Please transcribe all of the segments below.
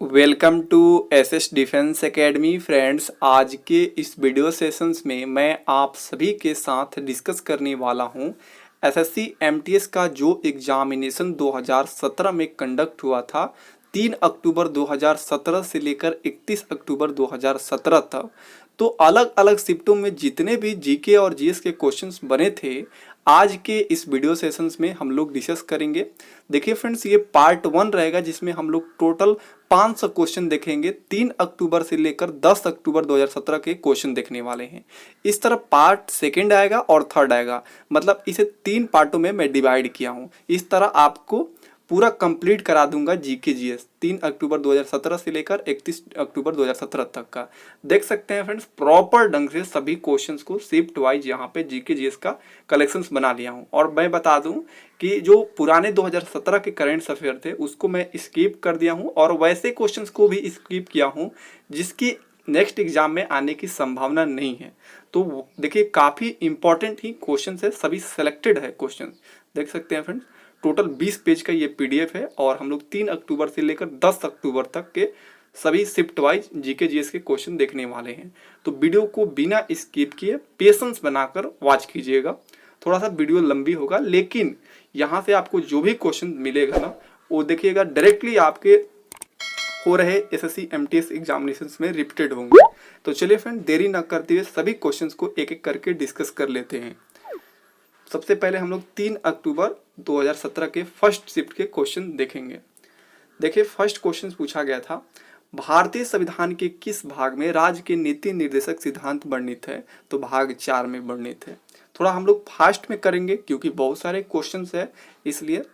Welcome to SS defence academy friends. आज के इस वीडियो सेशंस में मैं आप सभी के साथ डिस्कस करने वाला हूं एसएससी एमटीएस का जो एग्जामिनेशन 2017 में कंडक्ट हुआ था। 3 अक्टूबर 2017 से लेकर 31 अक्टूबर 2017 तक तो अलग अलग शिफ्टों में जितने भी जीके और जीएस के क्वेश्चंस बने थे, आज के इस वीडियो सेशंस में हम लोग डिस्कस करेंगे। देखिए फ्रेंड्स, ये पार्ट 1 रहेगा जिसमें हम लोग टोटल 500 क्वेश्चन देखेंगे। 3 अक्टूबर से लेकर 10 अक्टूबर 2017 के क्वेश्चन देखने वाले हैं। इस तरह पार्ट सेकेंड आएगा और थर्ड आएगा, मतलब इसे 3 पार्टों में मैं डिवाइड किया हूँ। इस तरह आपको पूरा कंप्लीट करा दूंगा जीके जीएस 3 अक्टूबर 2017 से लेकर 31 अक्टूबर 2017 तक का। देख सकते हैं फ्रेंड्स, प्रॉपर ढंग से सभी क्वेश्चंस को शिफ्ट वाइज यहाँ पे जीके जीएस का कलेक्शंस बना लिया हूँ। और मैं बता दूं कि जो पुराने 2017 के करेंट अफेयर थे उसको मैं स्किप कर दिया हूँ और वैसे क्वेश्चंस को भी स्किप किया हूँ जिसकी नेक्स्ट एग्जाम में आने की संभावना नहीं है। तो देखिए, काफ़ी इंपॉर्टेंट ही क्वेश्चन है, सभी सेलेक्टेड है क्वेश्चन। देख सकते हैं फ्रेंड्स, टोटल 20 पेज का ये पीडीएफ है और हम लोग 3 अक्टूबर से लेकर 10 अक्टूबर तक के सभी शिफ्ट वाइज जीके जीएस के क्वेश्चन देखने वाले हैं। तो वीडियो को बिना स्किप किए पेशेंस बनाकर वॉच कीजिएगा। थोड़ा सा वीडियो लंबी होगा, लेकिन यहाँ से आपको जो भी क्वेश्चन मिलेगा ना, वो देखिएगा डायरेक्टली आपके हो रहे एसएससी एमटीएस एग्जामिनेशंस में रिपीटेड होंगे। तो चलिए फ्रेंड, देरी ना करते हुए सभी क्वेश्चंस को एक एक करके डिस्कस कर लेते हैं। सबसे पहले हम लोग 3 अक्टूबर 2017 के फर्स्ट शिफ्ट के क्वेश्चन देखेंगे। देखिए, फर्स्ट क्वेश्चन पूछा गया था, भारतीय संविधान के किस भाग में राज्य के नीति निर्देशक सिद्धांत वर्णित है? तो भाग 4 में वर्णित है। थोड़ा हम लोग फास्ट में करेंगे क्योंकि बहुत सारे क्वेश्चंस है, इसलिए।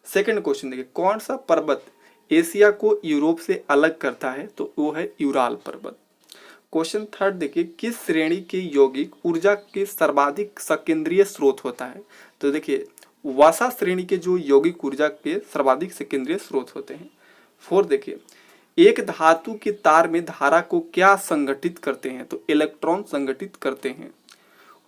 सेकंड क्वेश्चन देखिए, कौन सा पर्वत एशिया को यूरोप से अलग करता है? तो वो है यूराल पर्वत। क्वेश्चन थर्ड देखिए, किस श्रेणी के यौगिक ऊर्जा के सर्वाधिक संकेंद्रीय स्रोत होता है? तो देखिए, वसा श्रेणी के जो यौगिक ऊर्जा के सर्वाधिक संकेंद्रीय स्रोत होते हैं। फोर्थ देखिए, एक धातु के तार में धारा को क्या संगठित करते हैं? तो इलेक्ट्रॉन संगठित करते हैं।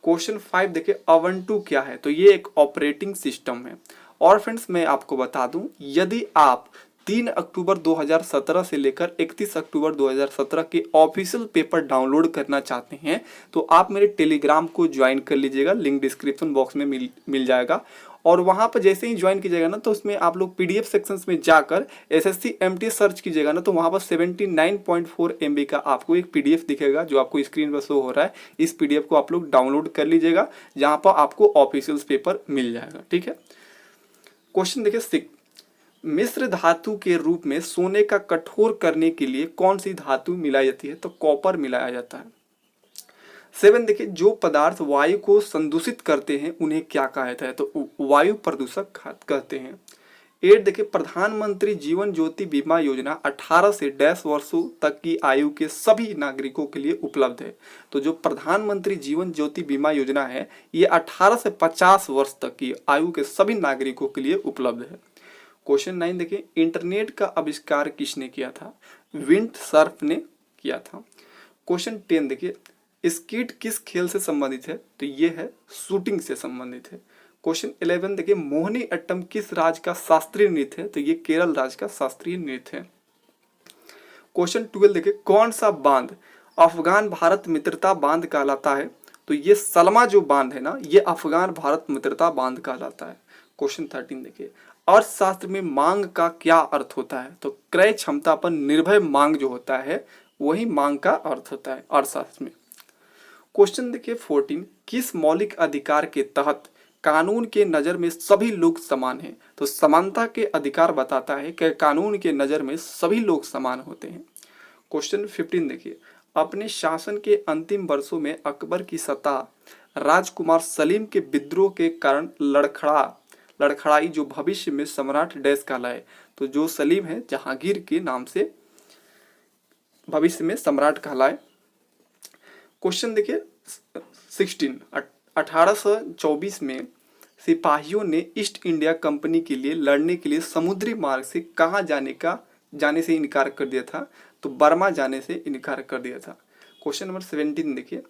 क्वेश्चन 5 देखिए, अवंटू क्या है? तो ये एक ऑपरेटिंग सिस्टम है। और फ्रेंड्स, मैं आपको बता दूं, यदि आप 3 अक्टूबर 2017 से लेकर 31 अक्टूबर 2017 के ऑफिशियल पेपर डाउनलोड करना चाहते हैं तो आप मेरे टेलीग्राम को ज्वाइन कर लीजिएगा। लिंक डिस्क्रिप्शन बॉक्स में मिल जाएगा। और वहां पर जैसे ही ज्वाइन कीजिएगा ना, तो उसमें आप लोग पीडीएफ सेक्शंस में जाकर एसएससी एमटीएस सर्च कीजिएगा ना, तो वहां पर 79.4 MB का आपको एक पीडीएफ दिखेगा जो आपको स्क्रीन पर शो हो रहा है। इस पीडीएफ को आप लोग डाउनलोड कर लीजिएगा, जहां पर आपको ऑफिशियल पेपर मिल जाएगा। ठीक है। क्वेश्चन देखिए, मिश्र धातु के रूप में सोने का कठोर करने के लिए कौन सी धातु मिलाई जाती है? तो कॉपर मिलाया जाता है। 7 देखिए, जो पदार्थ वायु को संदूषित करते हैं उन्हें क्या कहा जाता है? तो वायु प्रदूषक कहते हैं। 8 देखिए, प्रधानमंत्री जीवन ज्योति बीमा योजना 18 से डैश वर्षों तक की आयु के सभी नागरिकों के लिए उपलब्ध है। तो जो प्रधानमंत्री जीवन ज्योति बीमा योजना है, ये 18 से 50 वर्ष तक की आयु के सभी नागरिकों के लिए उपलब्ध है। क्वेश्चन 9 देखिए, इंटरनेट का आविष्कार किसने किया था? विंड सर्फ ने किया था। क्वेश्चन 10 देखिए, स्कीट किस खेल से संबंधित है? तो ये है शूटिंग से संबंधित है। क्वेश्चन 11 देखिए, मोहिनी अट्टम किस राज्य का शास्त्रीय नृत्य है? तो ये केरल राज्य का शास्त्रीय नृत्य है। क्वेश्चन 12 देखिए, कौन सा बांध अफगान भारत मित्रता बांध कहलाता है? तो ये सलमा जो बांध है ना, ये अफगान भारत मित्रता बांध कहलाता है। क्वेश्चन 13 देखिए, अर्थशास्त्र में मांग का क्या अर्थ होता है? तो क्रय क्षमता पर निर्भर मांग जो होता है वही मांग का अर्थ होता है अर्थशास्त्र में। क्वेश्चन देखिए 14, किस मौलिक अधिकार के तहत कानून के नजर में सभी लोग समान हैं? तो समानता के अधिकार बताता है कि कानून के नजर में सभी लोग समान होते हैं। क्वेश्चन 15 देखिए, अपने शासन के अंतिम वर्षों में अकबर की सत्ता राजकुमार सलीम के विद्रोह के कारण लड़खड़ाई जो भविष्य में सम्राट डैश कहलाए। तो जो सलीम है जहांगीर के नाम से भविष्य में सम्राट कहलाए। क्वेश्चन देखिए 16, 1824 में सिपाहियों ने ईस्ट इंडिया कंपनी के लिए लड़ने के लिए समुद्री मार्ग से कहाँ जाने से इनकार कर दिया था? तो बर्मा जाने से इनकार कर दिया था। क्वेश्चन नंबर 17 देखिए,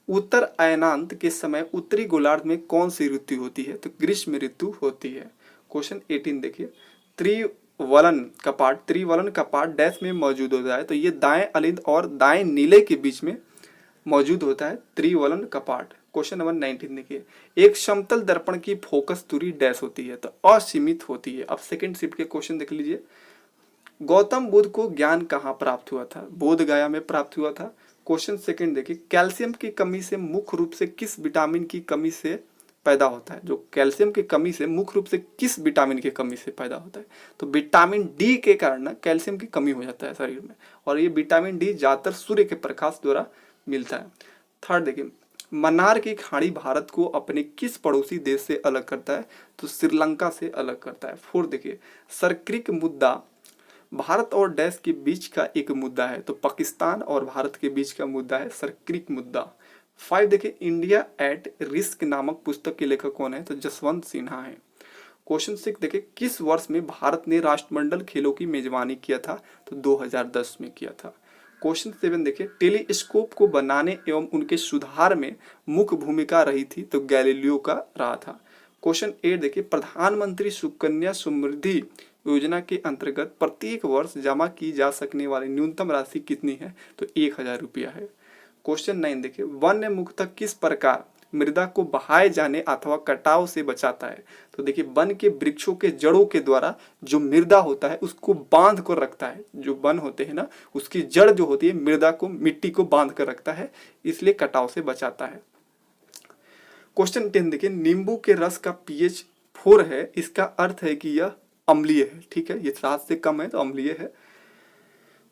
उत्तर अयनांत के समय उत्तरी गोलार्ध में कौन सी ऋतु होती है? तो ग्रीष्म ऋतु होती है। क्वेश्चन 18 देखिए, त्रिवलन कपाट, त्रिवलन कपाट डैश में मौजूद होता है, तो ये दाएं अलिंद और दाएं नीले के बीच में मौजूद होता है त्रिवलन कपाट। क्वेश्चन नंबर 19 देखिए, एक समतल दर्पण की फोकस दूरी डैश होती है, तो असीमित होती है। अब सेकंड शिफ्ट के क्वेश्चन देख लीजिए, गौतम बुद्ध को ज्ञान कहाँ प्राप्त हुआ था? बोध गया में प्राप्त हुआ था। क्वेश्चन सेकंड देखिए, कैल्शियम की कमी से मुख्य रूप से किस विटामिन की कमी से पैदा होता है? जो कैल्शियम की कमी से मुख्य रूप से किस विटामिन की कमी से पैदा होता है? तो विटामिन डी के कारण ना कैल्शियम की कमी हो जाता है शरीर में, और ये विटामिन डी ज्यादातर सूर्य के प्रकाश द्वारा मिलता है। थर्ड देखिए, मन्नार की खाड़ी भारत को अपने किस पड़ोसी देश से अलग करता है? तो श्रीलंका से अलग करता है। फोर्थ देखिए, सर्क्रिक मुद्दा भारत और डैश के बीच का एक मुद्दा है, तो पाकिस्तान और भारत के बीच का मुद्दा है सर्क्रिक मुद्दा। 5 देखिए, इंडिया एट रिस्क नामक पुस्तक के लेखक कौन है? तो जसवंत सिन्हा है। क्वेश्चन 6 देखिए, किस वर्ष में भारत ने राष्ट्रमंडल खेलों की मेजबानी किया था? तो 2010 में किया था। क्वेश्चन 7 देखिए, टेलीस्कोप को बनाने एवं उनके सुधार में मुख्य भूमिका रही थी? तो गैलीलियो का रहा था। क्वेश्चन 8 देखिए, प्रधानमंत्री सुकन्या समृद्धि योजना के अंतर्गत प्रत्येक वर्ष जमा की जा सकने वाली न्यूनतम राशि कितनी है? तो 1000 रुपया है। क्वेश्चन 9 देखिए, वन्य मुक्तक किस प्रकार मृदा को बहाए जाने अथवा कटाव से बचाता है? तो देखिए, वन के वृक्षों के जड़ों के द्वारा जो मृदा होता है उसको बांध कर रखता है। जो वन होते हैं ना, उसकी जड़ जो होती है मृदा को, मिट्टी को बांध कर रखता है, इसलिए कटाव से बचाता है। क्वेश्चन 10 देखिए, नींबू के रस का pH 4 है, इसका अर्थ है कि यह अम्लीय है। ठीक है, ये 7 से कम है तो अम्लीय है।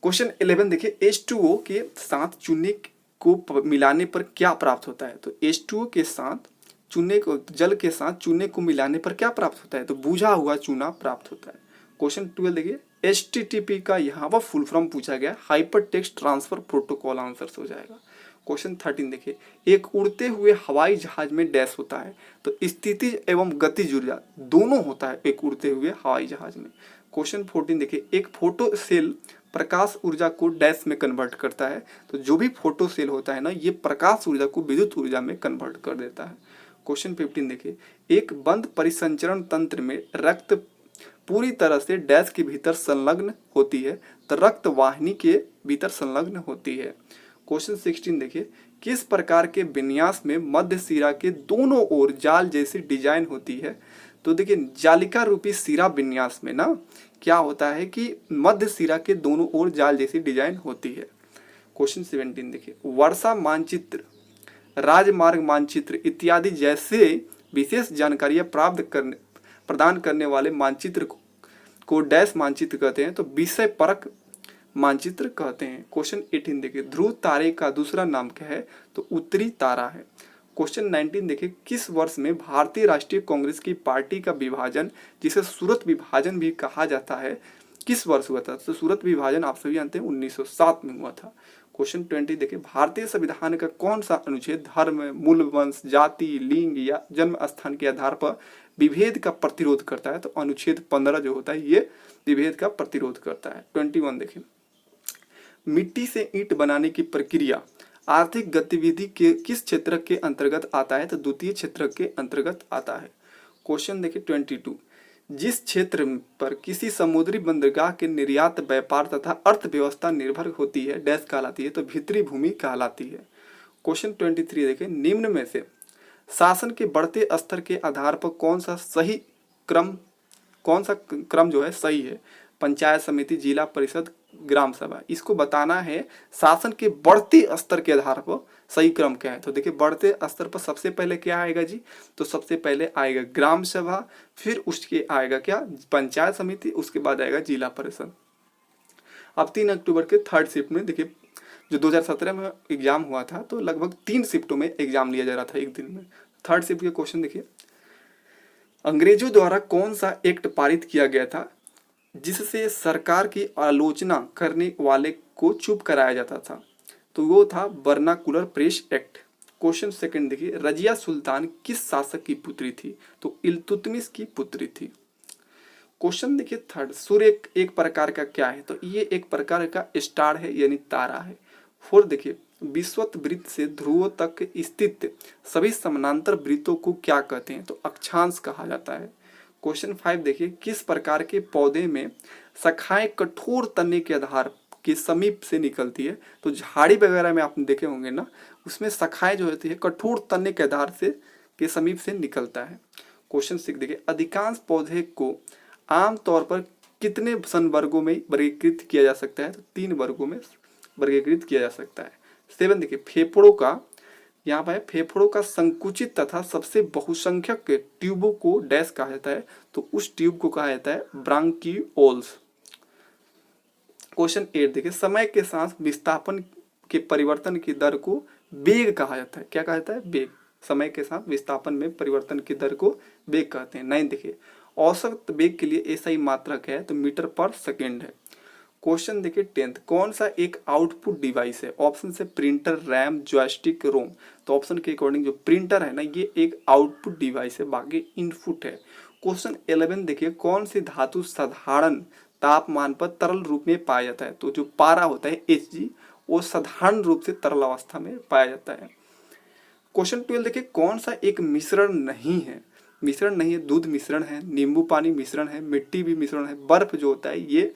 क्वेश्चन 11 देखिए, H2O के साथ चूने को मिलाने पर क्या प्राप्त होता है? तो H2O के साथ चूने को, जल के साथ चूने को मिलाने पर क्या प्राप्त होता है? तो बुझा हुआ चूना प्राप्त होता है। क्वेश्चन 12 देखिए, HTTP का यहाँ पर फुल फॉर्म पूछा गया, hyper text transfer protocol answer हो जाएगा। क्वेश्चन 13 देखिए, एक उड़ते हुए हवाई जहाज में डैश होता है? तो स्थितिज एवं गतिज ऊर्जा दोनों होता है एक उड़ते हुए हवाई जहाज में। क्वेश्चन 14 देखिए, एक फोटो सेल प्रकाश ऊर्जा को डैश में कन्वर्ट करता है? तो जो भी फोटो सेल होता है ना, ये प्रकाश ऊर्जा को विद्युत ऊर्जा में कन्वर्ट कर देता है। क्वेश्चन 15 देखिए, एक बंद परिसंचरण तंत्र में रक्त पूरी तरह से डैश के भीतर संलग्न होती है? तो रक्त वाहिनी के भीतर संलग्न होती है। क्वेश्चन 16 देखिए, किस प्रकार के विन्यास में मध्य सिरा के दोनों ओर जाल जैसी डिजाइन होती है? तो देखिए, जालिका रूपी सिरा विन्यास में ना क्या होता है कि मध्य सिरा के दोनों ओर जाल जैसी डिजाइन होती है। क्वेश्चन 17 देखिए, वर्षा मानचित्र, राजमार्ग मानचित्र इत्यादि जैसे विशेष जानकारियां प्रदान करने वाले मानचित्र को डैश मानचित्र कहते हैं? तो विषय परक मानचित्र कहते हैं। क्वेश्चन 18 देखिए, ध्रुव तारे का दूसरा नाम क्या है? तो उत्तरी तारा है। क्वेश्चन 19 देखिए, किस वर्ष में भारतीय राष्ट्रीय कांग्रेस की पार्टी का विभाजन, जिसे सूरत विभाजन भी कहा जाता है, किस वर्ष हुआ था? तो सूरत विभाजन आप सभी जानते हैं 1907 में हुआ था। क्वेश्चन 20 देखिए, भारतीय संविधान का कौन सा अनुच्छेद धर्म, मूल वंश, जाति, लिंग या जन्म स्थान के आधार पर विभेद का प्रतिरोध करता है? तो अनुच्छेद 15 जो होता है ये विभेद का प्रतिरोध करता है। 21 देखिए, मिट्टी से ईंट बनाने की प्रक्रिया आर्थिक गतिविधि के किस क्षेत्र के अंतर्गत आता है? तो द्वितीय क्षेत्र के अंतर्गत आता है। क्वेश्चन देखिए 22, जिस क्षेत्र पर किसी समुद्री बंदरगाह के निर्यात, व्यापार तथा अर्थव्यवस्था निर्भर होती है डैश कहलाती है? तो भीतरी भूमि कहलाती है। क्वेश्चन 23 देखिए, निम्न में से शासन के बढ़ते स्तर के आधार पर कौन सा क्रम जो है सही है? पंचायत समिति, जिला परिषद, ग्राम सभा। इसको बताना है शासन के बढ़ते स्तर के आधार पर सही क्रम क्या है। तो देखिए, बढ़ते स्तर पर सबसे पहले क्या आएगा जी? तो सबसे पहले आएगा ग्राम सभा, फिर उसके आएगा क्या? पंचायत समिति, उसके बाद आएगा जिला परिषद। अब 3 अक्टूबर के थर्ड शिफ्ट में देखिए, जो 2017 में एग्जाम हुआ था, तो लगभग 3 शिफ्टों में एग्जाम लिया जा रहा था एक दिन में। थर्ड शिफ्ट के क्वेश्चन देखिए, अंग्रेजों द्वारा कौन सा एक्ट पारित किया गया था जिससे सरकार की आलोचना करने वाले को चुप कराया जाता था? तो वो था vernacular press act. Question second देखिए, रजिया सुल्तान किस शासक की पुत्री थी? तो इल्तुतमिश की पुत्री थी। क्वेश्चन देखिए थर्ड, सूर्य एक प्रकार का क्या है? तो ये एक प्रकार का स्टार है, यानी तारा है। फोर्थ देखिए, विषुवत वृत्त से ध्रुव तक स्थित सभी समानांतर वृत्तों को क्या कहते हैं? तो अक्षांश कहा जाता है। क्वेश्चन 5 देखिए, किस प्रकार के पौधे में शाखाएं कठोर तने के आधार के समीप से निकलती है? तो झाड़ी वगैरह में आपने देखे होंगे ना, उसमें शाखाएं जो होती है कठोर तने के आधार से के समीप से निकलता है। क्वेश्चन 6 देखिए, अधिकांश पौधे को आमतौर पर कितने संवर्गों में वर्गीकृत किया जा सकता है? तो 3 वर्गों में वर्गीकृत किया जा सकता है। 7 देखिए, फेफड़ों का यहाँ पर फेफड़ों का संकुचित तथा सबसे बहुसंख्यक ट्यूबों को डैश कहा जाता है? तो उस ट्यूब को कहा जाता है ब्रांकियोल्स। क्वेश्चन 8 देखिए, समय के साथ विस्थापन के परिवर्तन की दर को वेग कहा जाता है। क्या कहा जाता है? वेग। समय के साथ विस्थापन में परिवर्तन की दर को वेग कहते हैं। 9 देखिए, औसत वेग के लिए एसआई मात्रक है? तो मीटर पर सेकेंड है। क्वेश्चन देखिए 10th, कौन सा एक आउटपुट डिवाइस है? ऑप्शन से प्रिंटर, रैम, जॉयस्टिक, रोम। तो ऑप्शन के अकॉर्डिंग जो प्रिंटर है ना, ये एक आउटपुट डिवाइस है, बाकी इनपुट है। क्वेश्चन 11 देखिए, कौन सी धातु साधारण तापमान पर तरल रूप में पाया जाता है? तो जो पारा होता है Hg, वो साधारण रूप से तरल अवस्था में पाया जाता है। क्वेश्चन 12 देखिए, कौन सा एक मिश्रण नहीं है? मिश्रण नहीं है, दूध मिश्रण है, नींबू पानी मिश्रण है, मिट्टी भी मिश्रण है, बर्फ जो होता है ये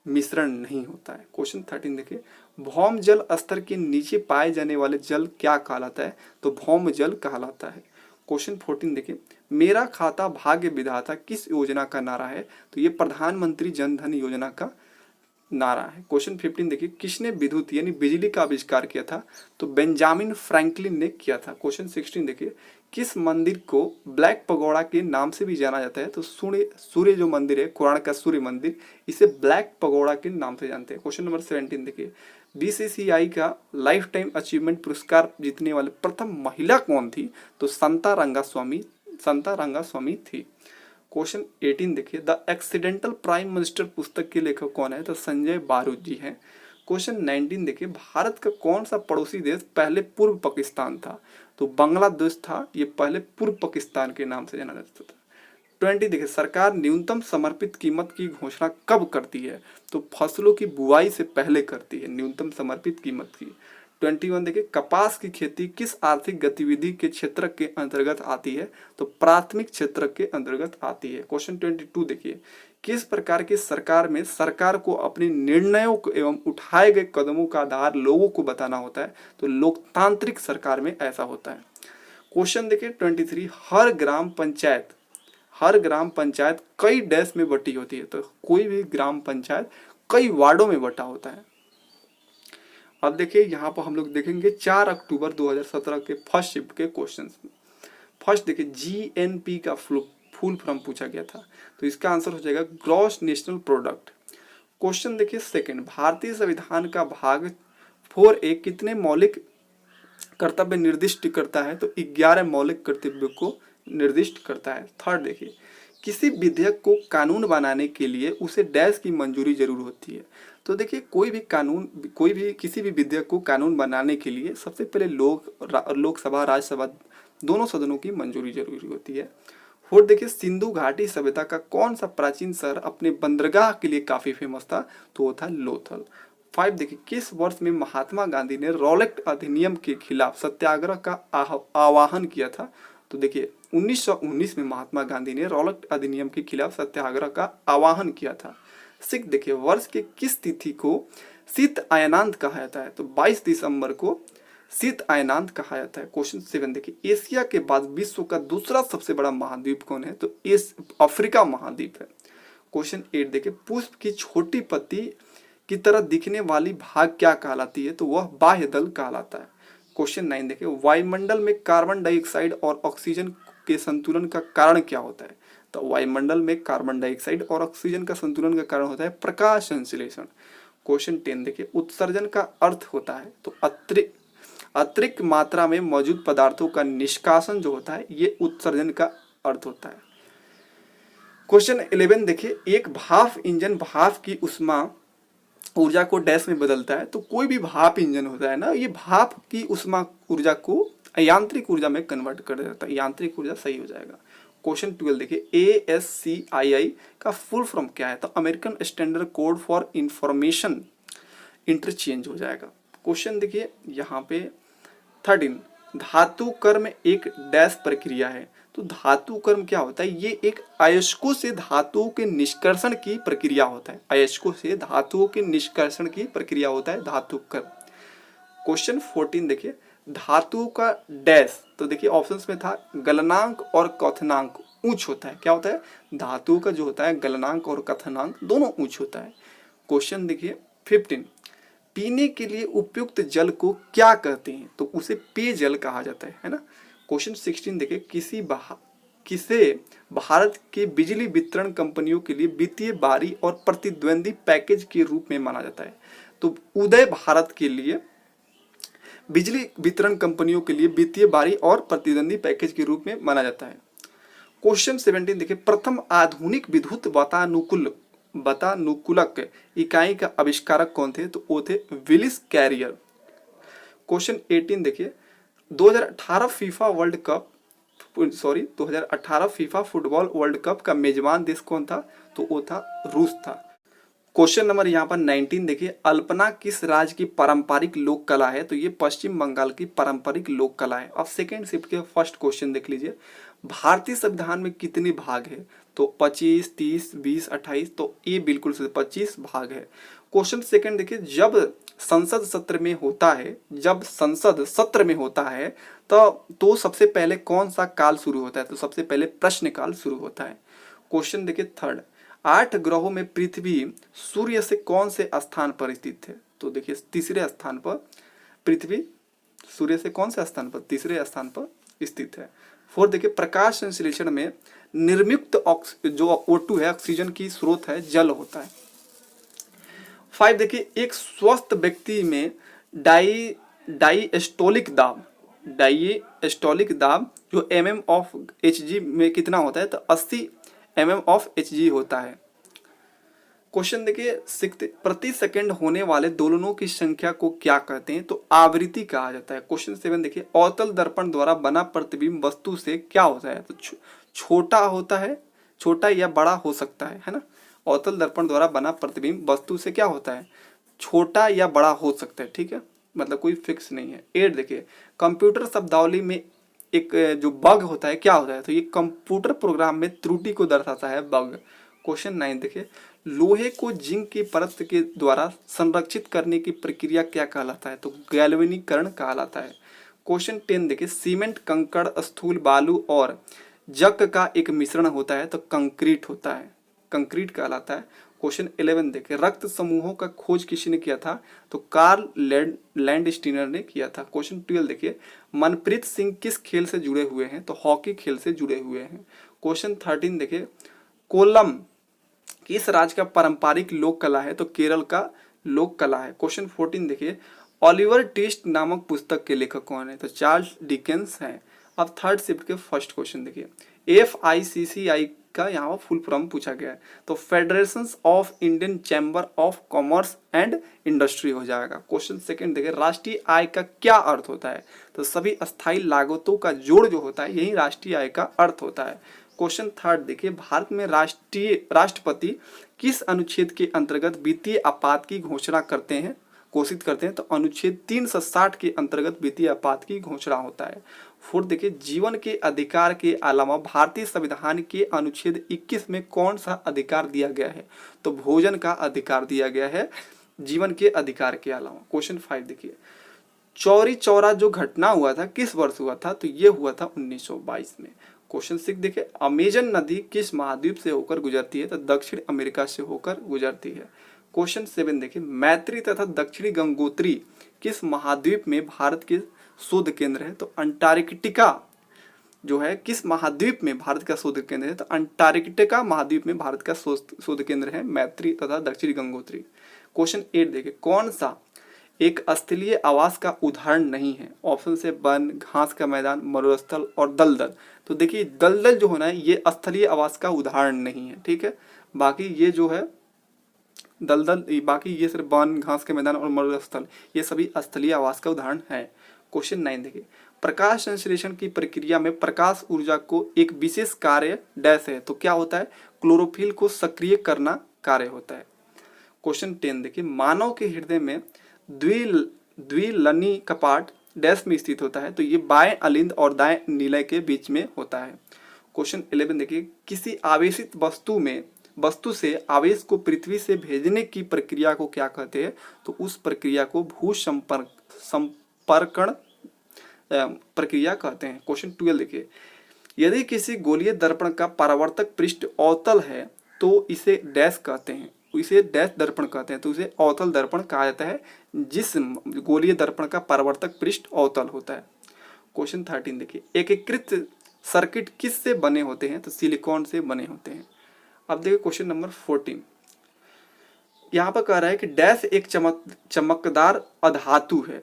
मिश्रण नहीं होता है। क्वेश्चन 13 देखिए, भौम जल स्तर के नीचे पाए जाने वाले जल क्या कहलाता है? तो भौम जल कहलाता है। क्वेश्चन 14 देखिए, मेरा खाता भाग्य विधाता किस योजना का नारा है? तो ये प्रधानमंत्री जन धन योजना का नारा है। क्वेश्चन 15 देखिए, किसने विद्युत यानी बिजली का आविष्कार किया था? तो बेंजामिन फ्रैंकलिन ने किया था। क्वेश्चन 16 देखिए, किस मंदिर को ब्लैक पगोड़ा के नाम से भी जाना जाता है? तो सूर्य जो मंदिर है, कुरान का सूर्य मंदिर, इसे ब्लैक पगोड़ा के नाम से जानते हैं। क्वेश्चन नंबर 17 देखिए, बीसीसीआई का लाइफ टाइम अचीवमेंट पुरस्कार जीतने वाले प्रथम महिला कौन थी? तो संता रंगास्वामी थी। क्वेश्चन 18 देखिए, द एक्सीडेंटल प्राइम मिनिस्टर पुस्तक के लेखक कौन है? तो संजय बारूद जी हैं। क्वेश्चन 19 देखिए, भारत का कौन सा पड़ोसी देश पहले पूर्व पाकिस्तान था? तो बांग्लादेश था, ये पहले पूर्व पाकिस्तान के नाम से जाना जाता था। 20 देखिए, सरकार न्यूनतम समर्पित कीमत की घोषणा कब करती है? तो फसलों की बुआई से पहले करती है न्यूनतम समर्पित कीमत की। 21 देखिए, कपास की खेती किस आर्थिक गतिविधि के क्षेत्र के अंतर्गत आती है? तो प्राथमिक क्षेत्र के अंतर्गत आती है। क्वेश्चन 22 देखिए, किस प्रकार की सरकार में सरकार को अपने निर्णयों को एवं उठाए गए कदमों का आधार लोगों को बताना होता है? तो लोकतांत्रिक सरकार में ऐसा होता है। क्वेश्चन देखिए 23, हर ग्राम पंचायत कई डैश में बटी होती है? तो कोई भी ग्राम पंचायत कई वार्डों में बटा होता है। अब देखिए यहाँ पर हम लोग देखेंगे 4 अक्टूबर 2017 के फर्स्ट शिफ्ट के क्वेश्चंस में। फर्स्ट देखिए, जीएनपी का फुल फॉर्म पूछा गया था, तो इसका आंसर हो जाएगा ग्रॉस नेशनल प्रोडक्ट। क्वेश्चन देखिए सेकंड, भारतीय संविधान का भाग 4A कितने मौलिक कर्तव्य निर्दिष्ट करता है? तो 11 मौलिक कर्तव्यों को निर्दिष्ट करता है। थर्ड देखिए, किसी विधेयक को कानून बनाने के लिए उसे डैश की मंजूरी जरूर होती है? तो देखिए, कोई भी किसी भी विधेयक को कानून बनाने के लिए सबसे पहले लोकसभा राज्यसभा दोनों सदनों की मंजूरी जरूरी होती है। फोर्थ देखिए, सिंधु घाटी सभ्यता का कौन सा प्राचीन शहर अपने बंदरगाह के लिए काफी फेमस था? तो वो था लोथल। 5 देखिए, किस वर्ष में महात्मा गांधी ने रॉलेट अधिनियम के खिलाफ सत्याग्रह का आह्वान किया था? तो देखिए 1919 में महात्मा गांधी ने रॉलेट अधिनियम के खिलाफ सत्याग्रह का आह्वान किया था। 6 देखिए, वर्ष के किस तिथि को शीत अयनांत कहा जाता है? तो 22 दिसंबर को शीत अयनांत कहा जाता है। क्वेश्चन 7 देखिए, एशिया के बाद विश्व का दूसरा सबसे बड़ा महाद्वीप कौन है? तो अफ्रीका महाद्वीप है। क्वेश्चन 8 देखिए, पुष्प की छोटी पत्ती की तरह दिखने वाली भाग क्या कहलाती है? तो वह बाह्य दल कहलाता है। क्वेश्चन 9 देखिए, वायुमंडल में कार्बन डाइऑक्साइड और ऑक्सीजन के संतुलन का कारण क्या होता है? तो वायुमंडल में कार्बन डाइऑक्साइड और ऑक्सीजन का संतुलन का कारण होता है प्रकाश संश्लेषण। क्वेश्चन 10 देखिए, उत्सर्जन का अर्थ होता है? तो अतिरिक्त मात्रा में मौजूद पदार्थों का निष्कासन जो होता है, ये उत्सर्जन का अर्थ होता है। क्वेश्चन 11 देखिए, एक भाप इंजन भाप की ऊष्मा ऊर्जा को डैश में बदलता है? तो कोई भी भाप इंजन होता है ना, ये भाप की ऊष्मा ऊर्जा को यांत्रिक ऊर्जा में कन्वर्ट कर देता है। यांत्रिक ऊर्जा सही हो जाएगा। क्वेश्चन 12 देखिए, ASCII का फुल फॉर्म क्या है? तो American standard code for information interchange हो जाएगा। क्वेश्चन देखिए यहाँ पे 13, धातु कर्म एक डैश प्रक्रिया है? तो धातु कर्म क्या होता है, ये एक अयस्कों से धातुओं के निष्कर्षण की प्रक्रिया होता है, अयस्कों से धातुओं के निष्कर्षण की प्रक्रिया होता है धातु कर्म। क्वेश्चन 14 देखिए, धातु का डैश, तो देखिए ऑप्शंस में था गलनांक और क्वथनांक ऊंच होता है। क्या होता है, धातु का जो होता है गलनांक और क्वथनांक दोनों ऊंच होता है। क्वेश्चन देखिए 15, पीने के लिए उपयुक्त जल को क्या कहते हैं, तो उसे पेयजल कहा जाता है ना। क्वेश्चन 16 देखिए, किसे भारत के बिजली वितरण कंपनियों के लिए वित्तीय बारी और प्रतिद्वंदी पैकेज के रूप में माना जाता है, तो उदय भारत के लिए बिजली वितरण कंपनियों के लिए वित्तीय बारी और प्रतिद्वंदी पैकेज के रूप में माना जाता है। क्वेश्चन 17 देखिए, प्रथम आधुनिक विद्युत वातानुकूलक इकाई का आविष्कारक कौन थे, तो वो थे विलिस कैरियर। क्वेश्चन 18 देखिए, 2018 फीफा फुटबॉल वर्ल्ड कप का मेजबान देश कौन था, तो वो था रूस था। क्वेश्चन नंबर यहाँ पर 19 देखिए, अल्पना किस राज्य की पारंपरिक लोक कला है, तो ये पश्चिम बंगाल की पारंपरिक लोक कला है। अब सेकेंड शिफ्ट के फर्स्ट क्वेश्चन देख लीजिए, भारतीय संविधान में कितने भाग है, तो 25, 30, 20, 28, तो ये बिल्कुल से 25 भाग है। क्वेश्चन सेकंड देखिए, जब संसद सत्र में होता है तो सबसे पहले कौन सा काल शुरू होता है, तो सबसे पहले प्रश्न काल शुरू होता है। क्वेश्चन देखिए थर्ड, 8 ग्रहों में पृथ्वी सूर्य से कौन से स्थान पर स्थित है, तो देखिए तीसरे स्थान पर पृथ्वी सूर्य से कौन से स्थान पर, तीसरे स्थान पर स्थित है। फोर्थ देखिए, प्रकाश संश्लेषण में निर्मुक्त जो O2 है, ऑक्सीजन की स्रोत है, जल होता है। 5 देखिए, एक स्वस्थ व्यक्ति में डायस्टोलिक दाब जो mm/Hg में कितना होता है, तो 80 mm/Hg होता है। क्वेश्चन देखिए प्रति सेकंड होने वाले दोलनों की संख्या को क्या कहते हैं, तो आवृत्ति कहा जाता है। क्वेश्चन 7 देखिए, अवतल दर्पण द्वारा बना प्रतिबिंब वस्तु से क्या होता है, तो छोटा होता है, छोटा या बड़ा हो सकता है ना। अवतल दर्पण द्वारा बना प्रतिबिंब वस्तु से क्या होता है, छोटा या बड़ा हो सकता है, ठीक है, मतलब कोई फिक्स नहीं है। 8 देखिए, कंप्यूटर शब्दावली में एक जो बग होता है क्या होता है, तो ये कंप्यूटर प्रोग्राम में त्रुटि को दर्शाता है बग। क्वेश्चन 9 देखिए, लोहे को जिंक की परत के द्वारा संरक्षित करने की प्रक्रिया क्या कहलाता है, तो गैल्वेनीकरण कहलाता है। क्वेश्चन 10 देखिए, सीमेंट, कंकड़, स्थूल बालू और जक का एक मिश्रण होता है, तो कंक्रीट होता है, कंक्रीट कहलाता है। क्वेश्चन 11 देखिए, रक्त समूहों का खोज किसने किया था, तो कार्ल लैंडस्टीनर ने किया था। क्वेश्चन 12 देखिए, मनप्रीत सिंह किस खेल से जुड़े हुए हैं, तो हॉकी खेल से जुड़े हुए हैं। क्वेश्चन 13 देखिए, कोलम किस राज्य का पारंपरिक लोक कला है, तो केरल का लोक कला है। क्वेश्चन 14 देखिए, ओलिवर ट्विस्ट नामक पुस्तक के लेखक कौन है, तो चार्ल्स डिकेंस हैं। अब थर्ड शिफ्ट के फर्स्ट क्वेश्चन देखिए, FICCI का यहाँ फुल फॉर्म पूछा गया है, तो federation of Indian chamber of commerce and industry हो जाएगा। क्वेश्चन सेकंड देखिए, राष्ट्रीय आय का क्या अर्थ होता है, तो सभी अस्थायी लागतों का जोड़ जो होता है यही राष्ट्रीय आय का अर्थ होता है। क्वेश्चन थर्ड देखिए, भारत में राष्ट्रपति किस अनुच्छेद के अंतर्गत वित्तीय आपात की घोषणा घोषित करते हैं, तो अनुच्छेद 360 के अंतर्गत वित्तीय आपात की घोषणा होता है। फोर्थ देखिए, जीवन के अधिकार के अलावा भारतीय संविधान के अनुच्छेद 21 में कौन सा अधिकार दिया गया है, तो भोजन का अधिकार दिया गया है जीवन के अधिकार के अलावा। क्वेश्चन 5 देखिए, चौरी चौरा जो घटना हुआ था किस वर्ष हुआ था, तो ये हुआ था 1922 में। क्वेश्चन 6 देखिए, अमेजन नदी किस महाद्वीप से होकर गुजरती है, तो दक्षिण अमेरिका से होकर गुजरती है। क्वेश्चन 7 देखिए, मैत्री तथा दक्षिणी गंगोत्री किस महाद्वीप में भारत के शोध केंद्र है, तो अंटार्कटिका जो है किस महाद्वीप में भारत का शोध केंद्र है, तो अंटार्कटिका महाद्वीप में भारत का शोध केंद्र है मैत्री तथा दक्षिणी गंगोत्री। क्वेश्चन 8 देखिए, कौन सा एक स्थलीय आवास का उदाहरण नहीं है, ऑप्शन से वन, घास का मैदान, मरुस्थल और दलदल। तो देखिए दलदल जो होना है ये स्थलीय आवास का उदाहरण नहीं है, ठीक है, बाकी ये जो है दलदल, बाकी ये सिर्फ वन, घास के मैदान और मरुस्थल ये सभी स्थलीय आवास का उदाहरण है। क्वेश्चन 9 देखिए, प्रकाश संश्लेषण की प्रक्रिया में प्रकाश ऊर्जा को एक विशेष कार्य डैश है, तो क्या होता है, क्लोरोफिल को सक्रिय करना कार्य होता है। क्वेश्चन 10 देखिए, मानव के हृदय में द्विलनी कपाट डैश में स्थित होता है, तो ये बाएं अलिंद और दाएं नीलय के बीच में होता है। क्वेश्चन 11 देखिए, किसी आवेशित वस्तु से आवेश को पृथ्वी से भेजने की प्रक्रिया को क्या कहते हैं? तो उस प्रक्रिया को भू संपर्कण प्रक्रिया कहते हैं। क्वेश्चन 12 देखिए, यदि किसी गोलीय दर्पण का परावर्तक पृष्ठ अवतल है तो इसे डैश कहते हैं, इसे डैश दर्पण कहते हैं, तो इसे अवतल दर्पण कहा जाता है जिस गोलीय दर्पण का परावर्तक पृष्ठ अवतल होता है। क्वेश्चन 13 देखिए, एकीकृत सर्किट किस से बने होते हैं? तो सिलिकॉन से बने होते हैं। अब देखिए क्वेश्चन नंबर 14, यहाँ पर कह रहा है कि डैश एक चमकदार अधातु है,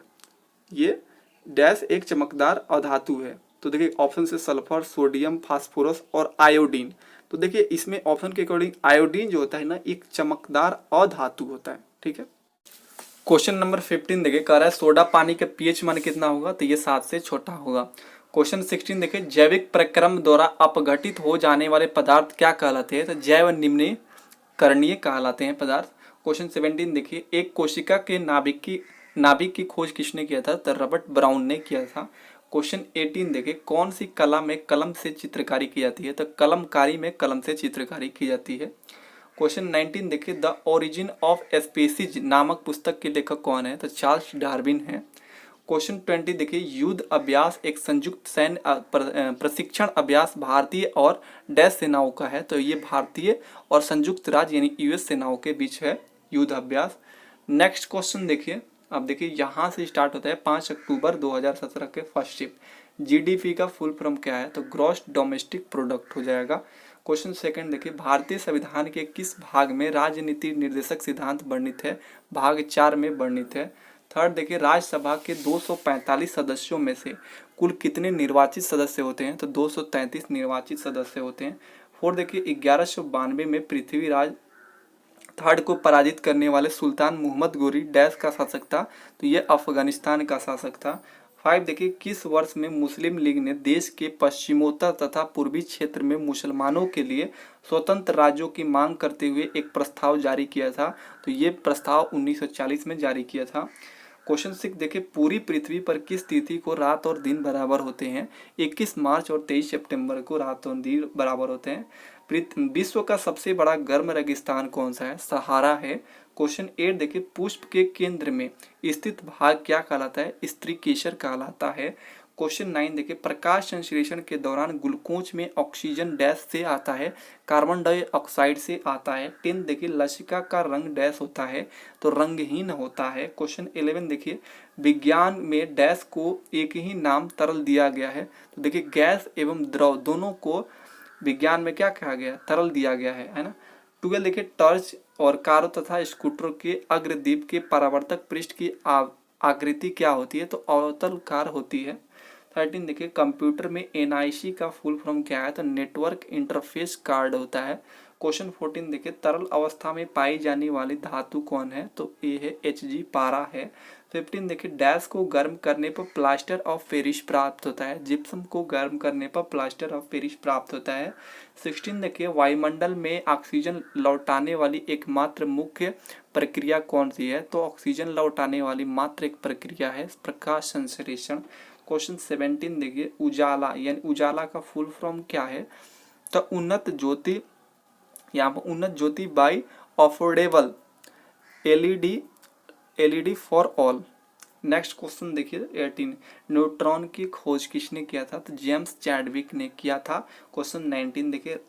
ये डैश एक चमकदार अधातु है। तो देखिए ऑप्शन से सल्फर, सोडियम, फास्फोरस और आयोडीन। तो देखिए इसमें ऑप्शन के अकॉर्डिंग आयोडीन जो होता है ना, एक चमकदार अधातु होता है। ठीक है। क्वेश्चन नंबर 15 देखिए, कह रहा है सोडा पानी का पीएच मान कितना होगा? तो ये 7 से छोटा होगा। क्वेश्चन 16 देखिए, जैविक प्रक्रम द्वारा अपघटित हो जाने वाले पदार्थ क्या कहलाते हैं? तो जैव निम्नीकरणीय कहलाते हैं पदार्थ। क्वेश्चन 17 देखिए, एक कोशिका के नाभिक की खोज किसने किया था? तो रॉबर्ट ब्राउन ने किया था। क्वेश्चन 18 देखिए, कौन सी कला में कलम से चित्रकारी की जाती है? तो कलमकारी में कलम से चित्रकारी की जाती है। क्वेश्चन 19 देखिए, द ओरिजिन ऑफ स्पीसीज नामक पुस्तक के लेखक कौन है? तो चार्ल्स डार्विन है। क्वेश्चन 20 देखिए, युद्ध अभ्यास एक संयुक्त सैन्य प्रशिक्षण अभ्यास भारतीय और डैश सेनाओं का है। तो ये भारतीय और संयुक्त राज्य यानी यूएस सेनाओं के बीच है युद्ध अभ्यास। नेक्स्ट क्वेश्चन देखिए, अब देखिए यहाँ से स्टार्ट होता है 5 अक्टूबर 2017 के फर्स्ट शिफ्ट। जीडीपी का फुल फॉर्म क्या है? तो ग्रॉस डोमेस्टिक प्रोडक्ट हो जाएगा। क्वेश्चन सेकंड देखिए, भारतीय संविधान के किस भाग में राजनीति निर्देशक सिद्धांत वर्णित है? भाग 4 में वर्णित है। थर्ड देखिए, राज्यसभा के 245 सदस्यों में से कुल कितने निर्वाचित सदस्य होते हैं? तो 233 निर्वाचित सदस्य होते हैं। फोर्थ देखिए, 1192 में पृथ्वीराज थर्ड को पराजित करने वाले सुल्तान मोहम्मद गोरी डैश का शासक था? तो ये अफगानिस्तान का शासक था। 5 देखिए, किस वर्ष में मुस्लिम लीग ने देश के पश्चिमोत्तर तथा पूर्वी क्षेत्र में मुसलमानों के लिए स्वतंत्र राज्यों की मांग करते हुए एक प्रस्ताव जारी किया था? तो ये प्रस्ताव 1940 में जारी किया था। क्वेश्चन 6 देखिए, पूरी पृथ्वी पर किस तिथि को रात और दिन बराबर होते हैं? 21 मार्च और 23 सितंबर को रात और दिन बराबर होते हैं। विश्व का सबसे बड़ा गर्म रेगिस्तान कौन सा है? सहारा है। क्वेश्चन 8 देखिए, पुष्प के केंद्र में स्थित भाग क्या कहलाता है? स्त्री केसर कहलाता है। क्वेश्चन 9 देखिए, प्रकाश संश्लेषण के दौरान ग्लूकोज में ऑक्सीजन डैश से आता है? कार्बन डाइऑक्साइड से आता है। 10 देखिए, लसिका का रंग डैश होता है? तो रंगहीन होता है। क्वेश्चन 11 देखिए, विज्ञान में डैश को एक ही नाम तरल दिया गया है? तो देखिए गैस एवं द्रव दोनों को विज्ञान में क्या कहा गया? तरल दिया गया है ना। 12 देखिए, टॉर्च और कारों तथा स्कूटरों के अग्रदीप के परावर्तक पृष्ठ की आकृति क्या होती है? तो अवतलकार होती है। 13 देखिए, कंप्यूटर में एनआईसी का फुल फॉर्म क्या है? तो नेटवर्क इंटरफेस कार्ड होता है। क्वेश्चन 14 देखिए, तरल अवस्था में पाई जाने वाली धातु कौन है? तो ये है Hg, पारा है। 15 देखिए, डैश को गर्म करने पर प्लास्टर ऑफ पेरिस प्राप्त होता है? जिप्सम को गर्म करने पर प्लास्टर ऑफ पेरिस प्राप्त होता है। 16 देखिए, वायुमंडल में ऑक्सीजन लौटाने वाली एकमात्र मुख्य प्रक्रिया कौन सी है? तो ऑक्सीजन लौटाने वाली मात्र एक प्रक्रिया है प्रकाश संश्लेषण। क्वेश्चन 17 देखिए, उजाला यानी उजाला का फुल फॉर्म क्या है? तो उन्नत ज्योति, यहाँ पर Unnat Jyoti by affordable LED for all. Next question देखिए 18, न्यूट्रॉन की खोज किसने किया था? तो जेम्स चैडविक ने किया था। क्वेश्चन 19 देखिए,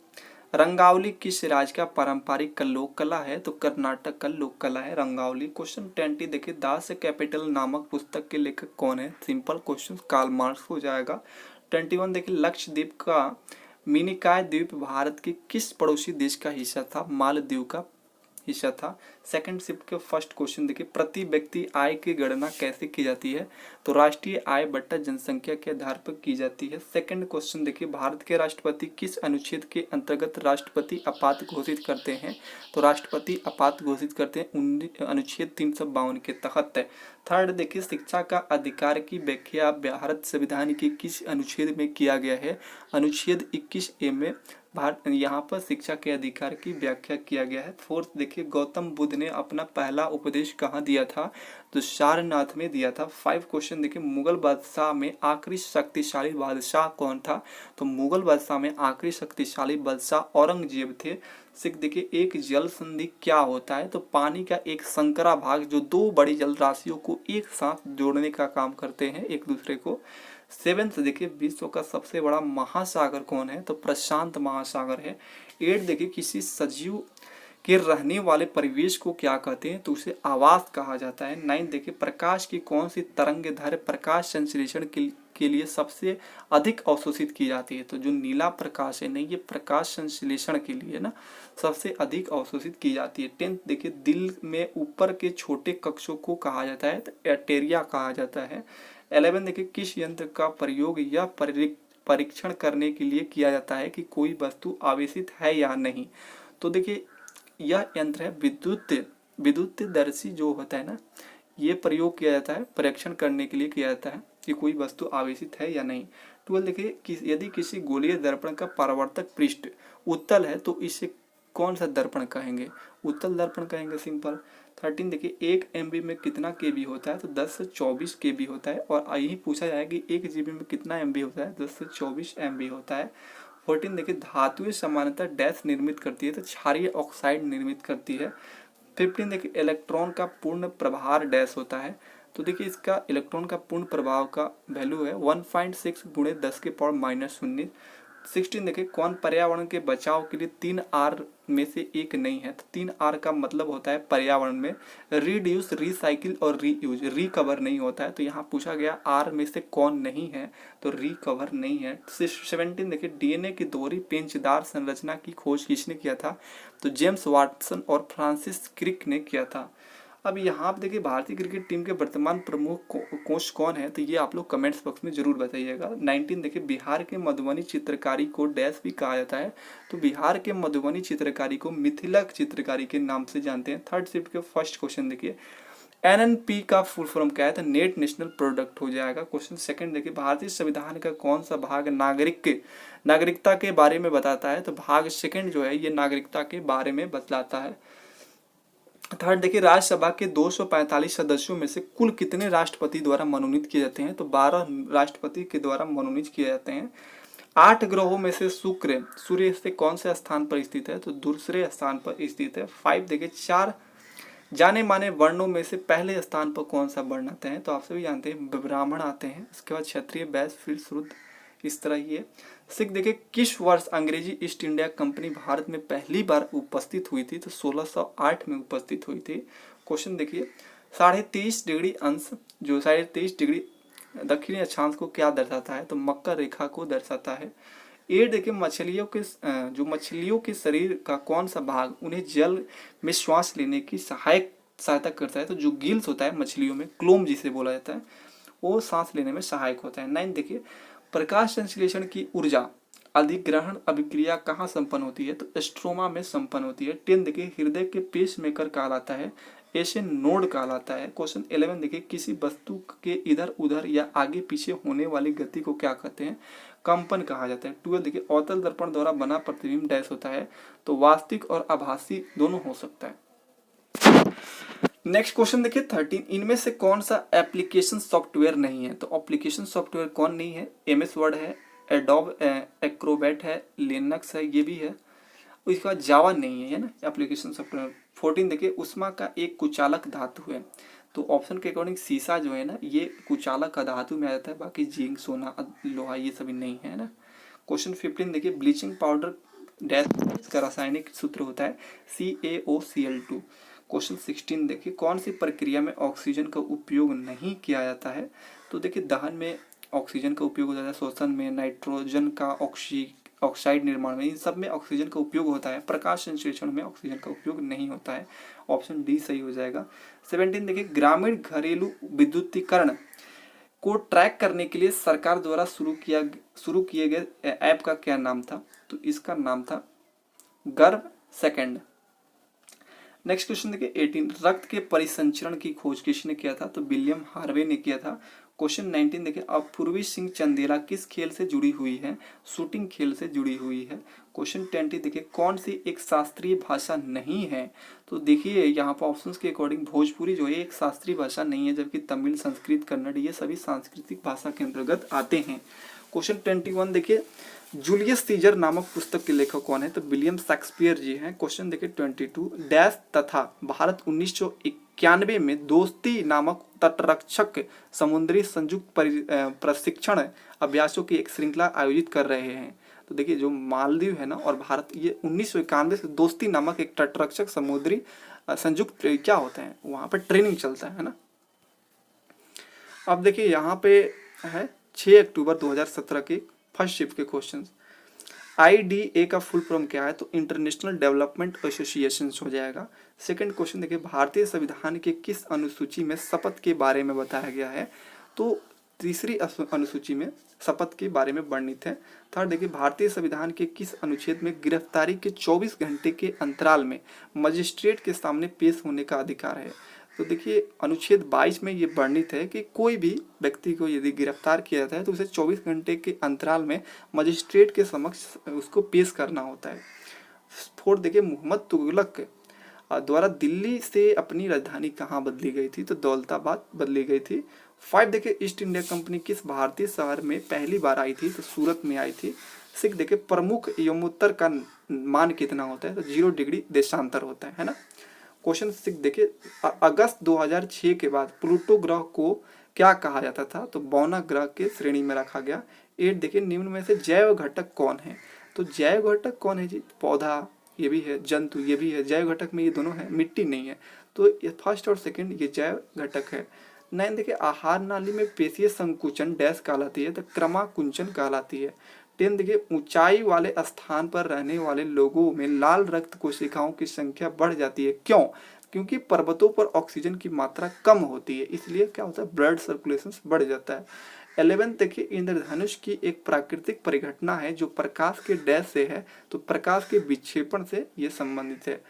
रंगावली किस राज्य का पारंपरिक लोक कला है? तो कर्नाटक का लोक कला है रंगावली। क्वेश्चन 20 देखिए, दास कैपिटल नामक पुस्तक के लेखक कौन है? सिंपल क्वेश्चन कार्ल मार्क्स हो जाएगा। 21 देखिए, लक्षद्वीप का मिनिकॉय द्वीप भारत के किस पड़ोसी देश का हिस्सा था? मालदीव का हिस्सा था। सेकंड शिफ्ट के फर्स्ट क्वेश्चन देखिए, प्रति व्यक्ति आय की गणना कैसे की जाती है? तो राष्ट्रीय आय बट्टा जनसंख्या के आधार पर की जाती है। सेकंड क्वेश्चन देखिए, भारत के राष्ट्रपति किस अनुच्छेद के अंतर्गत राष्ट्रपति आपात घोषित करते हैं? तो राष्ट्रपति आपात घोषित करते हैं अनुच्छेद 352 के तहत। थर्ड देखिए, शिक्षा का अधिकार की व्याख्या भारत संविधान के किस अनुच्छेद में किया गया है? अनुच्छेद 21A में भारत यहाँ पर शिक्षा के अधिकार की व्याख्या किया गया है। फोर्थ देखिए, गौतम बुद्ध ने अपना पहला उपदेश कहाँ दिया था? तो सारनाथ में दिया था। 5 क्वेश्चन देखिए, मुगल बादशाह में आखिरी शक्तिशाली बादशाह कौन था? तो मुगल बादशाह में आखिरी शक्तिशाली बादशाह औरंगजेब थे। सिख देखिए, एक जल संधि क्या होता है? तो पानी का एक संकरा भाग जो दो बड़ी जल राशियों को एक साथ जोड़ने का काम करते हैं एक दूसरे को। 7th देखिए, विश्व का सबसे बड़ा महासागर कौन है? तो प्रशांत महासागर है। 8 देखिए, किसी सजीव के रहने वाले परिवेश को क्या कहते हैं? तो उसे आवास कहा जाता है। 9 देखिए, प्रकाश की कौन सी तरंगदैर्घ्य प्रकाश संश्लेषण के लिए सबसे अधिक अवशोषित की जाती है? तो जो नीला प्रकाश है नहीं, ये प्रकाश संश्लेषण के लिए ना सबसे अधिक अवशोषित की जाती है। 10th देखिए, दिल में ऊपर के छोटे कक्षों को कहा जाता है? तो एटेरिया कहा जाता है। 11 देखिए, किस यंत्र का प्रयोग यह परीक्षण करने के लिए किया जाता है कि कोई वस्तु आवेशित है या नहीं? तो देखिए, यह यंत्र है विद्युतदर्शी जो होता है ना, ये प्रयोग किया जाता है, परीक्षण करने के लिए किया जाता है कि कोई वस्तु आवेशित है या नहीं। 12 देखिए, यदि किसी गोलीय दर्पण का परावर्तक पृष्ठ उत्तल है तो इसे कौन सा दर्पण कहेंगे? उत्तल दर्पण कहेंगे, सिंपल। 13 देखिए, 1 MB में कितना KB होता है? तो 10 से 24 KB होता है। और यही पूछा जाए कि 1 GB में कितना MB होता है? 10 से 24 MB होता है। 14 देखिए, धातुएं सामान्यतः डैश निर्मित करती है? तो क्षारीय ऑक्साइड निर्मित करती है। 15 देखिए, इलेक्ट्रॉन का पूर्ण प्रभार डैश होता है? तो देखिए, इसका इलेक्ट्रॉन का पूर्ण प्रभाव का वैल्यू है 1.6 × 10⁻⁻⁹। 16 देखिए, कौन पर्यावरण के बचाव के लिए 3 R में से एक नहीं है? तो 3 R का मतलब होता है पर्यावरण में रिड्यूस, रिसाइकिल और रीयूज, रिकवर नहीं होता है। तो यहाँ पूछा गया R में से कौन नहीं है? तो रिकवर नहीं है। 17 देखिए, DNA की दोहरी पेंचदार संरचना की खोज किसने किया था? तो जेम्स वाटसन और फ्रांसिस क्रिक ने किया था। अब यहाँ आप देखिए, भारतीय क्रिकेट टीम के वर्तमान प्रमुख कोच कौन है? तो ये आप लोग कमेंट्स बॉक्स में जरूर बताइएगा। 19 देखिए, बिहार के मधुबनी चित्रकारी को डैश भी कहा जाता है? तो बिहार के मधुबनी चित्रकारी को मिथिला चित्रकारी के नाम से जानते हैं। 3rd शिफ्ट के फर्स्ट क्वेश्चन देखिए, NNP का फुल फॉर्म क्या है? तो नेट नेशनल प्रोडक्ट हो जाएगा। क्वेश्चन 2 देखिए, भारतीय संविधान का कौन सा भाग नागरिकता के बारे में बताता है? तो भाग 2 जो है ये नागरिकता के बारे में बतलाता है। 3rd देखिए, राज्यसभा के 245 सदस्यों में से कुल कितने राष्ट्रपति द्वारा मनोनीत किए जाते हैं? तो 12 राष्ट्रपति के द्वारा मनोनीत किए जाते हैं। 8 ग्रहों में से शुक्र सूर्य से कौन से स्थान पर स्थित है? तो दूसरे स्थान पर स्थित है। 5 देखिए, 4 जाने माने वर्णों में से पहले स्थान पर कौन सा वर्ण आते हैं? तो आप सभी जानते हैं ब्राह्मण आते हैं, इसके बाद क्षत्रिय, वैश्य, फिर शूद्र, इस तरह ही है। 6 देखिए, किस वर्ष अंग्रेजी ईस्ट इंडिया कंपनी भारत में पहली बार उपस्थित हुई थी? तो 1608 में उपस्थित हुई थी। क्वेश्चन देखिए, 23.5 डिग्री अंश जो 23.5 डिग्री दक्षिणी अक्षांश को क्या दर्शाता है? तो मकर रेखा को दर्शाता है। 8 देखिए, मछलियों के शरीर का कौन सा भाग उन्हें जल में श्वास लेने की सहायता करता है? तो जो गिल्स होता है मछलियों में, क्लोम जिसे बोला जाता है, वो सांस लेने में सहायक होता है। 9 देखिए, प्रकाश संश्लेषण की ऊर्जा अधिग्रहण अभिक्रिया कहाँ संपन्न होती है? तो स्ट्रोमा में संपन्न होती है। 10 देखिए, हृदय के पेस मेकर कहलाता है? एशियन नोड कहलाता है। क्वेश्चन 11 देखिए, किसी वस्तु के इधर उधर या आगे पीछे होने वाली गति को क्या कहते हैं? कंपन कहा जाता है। 12 देखिए, अवतल दर्पण द्वारा बना प्रतिबिंब डैश होता है? तो वास्तविक और आभासी दोनों हो सकता है। नेक्स्ट क्वेश्चन देखिए 13, इनमें से कौन सा एप्लीकेशन सॉफ्टवेयर नहीं है? तो एप्लीकेशन सॉफ्टवेयर कौन नहीं है? MS वर्ड है, एडोब एक्रोबैट है, लिनक्स है, ये भी है। उसके बाद जावा नहीं है ना एप्लीकेशन सॉफ्टवेयर। 14 देखिए, उष्मा का एक कुचालक धातु है? तो ऑप्शन के अकॉर्डिंग सीसा जो है ना, ये कुचालक का धातु में आ जाता है, बाकी जिंक, सोना, लोहा ये सभी नहीं है ना। क्वेश्चन 15 देखिए, ब्लीचिंग पाउडर डैश का रासायनिक सूत्र होता है? CaOCl2। क्वेश्चन 16 देखिए, कौन सी प्रक्रिया में ऑक्सीजन का उपयोग नहीं किया जाता है? तो देखिए, दहन में ऑक्सीजन का उपयोग होता है, शोषण में, नाइट्रोजन का ऑक्साइड निर्माण में, इन सब में ऑक्सीजन का उपयोग होता है। प्रकाश संश्लेषण में ऑक्सीजन का उपयोग नहीं होता है। ऑप्शन डी सही हो जाएगा। 17 देखिए, ग्रामीण घरेलू विद्युतीकरण को ट्रैक करने के लिए सरकार द्वारा शुरू किए गए ऐप का क्या नाम था? तो इसका नाम था गर्भ सेकंड। नेक्स्ट क्वेश्चन देखिए 18, रक्त के परिसंचरण की खोज किसने किया था? तो विलियम हार्वे ने किया था। क्वेश्चन 19 देखिए, अपूर्वी सिंह चंदेला किस खेल से जुड़ी हुई है? शूटिंग खेल से जुड़ी हुई है। क्वेश्चन 20 देखिए, कौन सी एक शास्त्रीय भाषा नहीं है? तो देखिए यहाँ पर ऑप्शंस के अकॉर्डिंग भोजपुरी जो है एक शास्त्रीय भाषा नहीं है, जबकि तमिल, संस्कृत, कन्नड़ ये सभी सांस्कृतिक भाषा के अंतर्गत आते हैं। क्वेश्चन 21 देखिए, जूलियस सीजर नामक पुस्तक के लेखक कौन है? तो विलियम शेक्सपियर जी हैं। क्वेश्चन देखिए 22, डैश तथा भारत 1991 में दोस्ती नामक तटरक्षक समुद्री संयुक्त प्रशिक्षण अभ्यासों की एक श्रृंखला आयोजित कर रहे हैं। तो देखिए जो मालदीव है ना और भारत, ये 1991 से दोस्ती नामक एक तटरक्षक समुद्री संयुक्त क्या होता है वहां पर ट्रेनिंग चलता है ना। अब देखिए यहाँ पे है 6 अक्टूबर 2017 के फर्स्ट शिफ्ट के क्वेश्चंस। IDA का फुल फॉर्म क्या है? तो इंटरनेशनल डेवलपमेंट एसोसिएशन हो जाएगा। सेकंड क्वेश्चन देखिए, भारतीय संविधान के किस अनुसूची में शपथ के बारे में बताया गया है? तो तीसरी अनुसूची में शपथ के बारे में वर्णित है। थर्ड देखिए, भारतीय संविधान के किस अनुच्छेद में गिरफ्तारी के 24 घंटे के अंतराल में मजिस्ट्रेट के सामने पेश होने का अधिकार है? तो देखिए अनुच्छेद 22 में ये वर्णित है कि कोई भी व्यक्ति को यदि गिरफ्तार किया जाता है तो उसे 24 घंटे के अंतराल में मजिस्ट्रेट के समक्ष उसको पेश करना होता है। फोर्थ देखिए, मोहम्मद तुगलक द्वारा दिल्ली से अपनी राजधानी कहाँ बदली गई थी? तो दौलताबाद बदली गई थी। 5 देखिए, ईस्ट इंडिया कंपनी किस भारतीय शहर में पहली बार आई थी? तो सूरत में आई थी। 6 देखिए, प्रमुख यमोत्तर का मान कितना होता है? तो 0 डिग्री देशांतर होता है ना। क्वेश्चन 6 देखिए, अगस्त 2006 के बाद प्लूटो ग्रह को क्या कहा जाता था? तो बौना ग्रह के श्रेणी में रखा गया। 8 देखिए, निम्न में से जैव घटक कौन है? तो जैव घटक कौन है जी? पौधा ये भी है, जंतु ये भी है। जैव घटक में ये दोनों है, मिट्टी नहीं है। तो ये फर्स्ट और सेकंड ये जैव घटक है। 9 देखिए, आहार नाली में पेशीय संकुचन डैश कहलाती है? तो क्रमाकुंचन कहलाती है। 10 देखिए, ऊंचाई वाले स्थान पर रहने वाले लोगों में लाल रक्त कोशिकाओं की संख्या बढ़ जाती है, क्यों? क्योंकि पर्वतों पर ऑक्सीजन की मात्रा कम होती है, इसलिए क्या होता है? ब्लड सर्कुलेशन बढ़ जाता है। 11 देखिए, इंद्रधनुष की एक प्राकृतिक परिघटना है जो प्रकाश के डैश से है, तो प्रकाश के विक्षेपण से ये संबंधित है।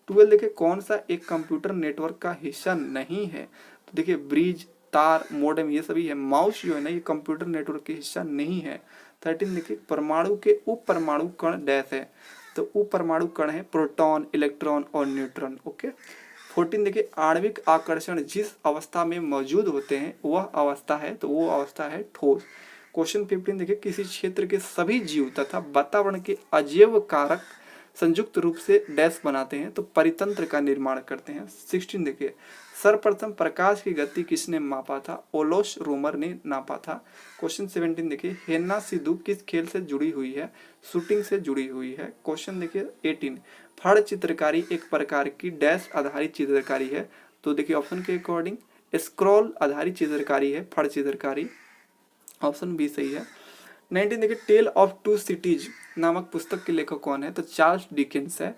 12 देखिए, कौन सा एक कंप्यूटर नेटवर्क का हिस्सा नहीं है? तो देखिए ब्रिज, तार, मॉडेम ये सभी है। माउस जो है ना ये कंप्यूटर नेटवर्क के हिस्सा नहीं है। 13 देखिए, परमाणु के उप परमाणु कण डैश है? तो उप परमाणु कण है प्रोटॉन, इलेक्ट्रॉन और न्यूट्रॉन। ओके। 14 देखिए, आणविक आकर्षण जिस अवस्था में मौजूद होते हैं वह अवस्था है? तो वो अवस्था है ठोस। क्वेश्चन 15 देखिए, किसी क्षेत्र के सभी जीव तथा वातावरण के अजैव कारक संयुक्त रूप से डैश बनाते हैं? तो परितंत्र का निर्माण करते हैं। 16 देखिए, सर्वप्रथम प्रकाश की गति किसने मापा था? ओलोस रोमर ने नापा था। क्वेश्चन 17 देखिए, हेन्ना सिद्धू किस खेल से जुड़ी हुई है? शूटिंग से जुड़ी हुई है। क्वेश्चन देखिए 18, फड़ चित्रकारी एक प्रकार की डैश आधारित चित्रकारी है? तो देखिए ऑप्शन के अकॉर्डिंग स्क्रॉल आधारित चित्रकारी है फड़ चित्रकारी, ऑप्शन बी सही है। 19 देखिए, टेल ऑफ टू सिटीज नामक पुस्तक के लेखक कौन है? तो चार्ल्स डिकेंस है।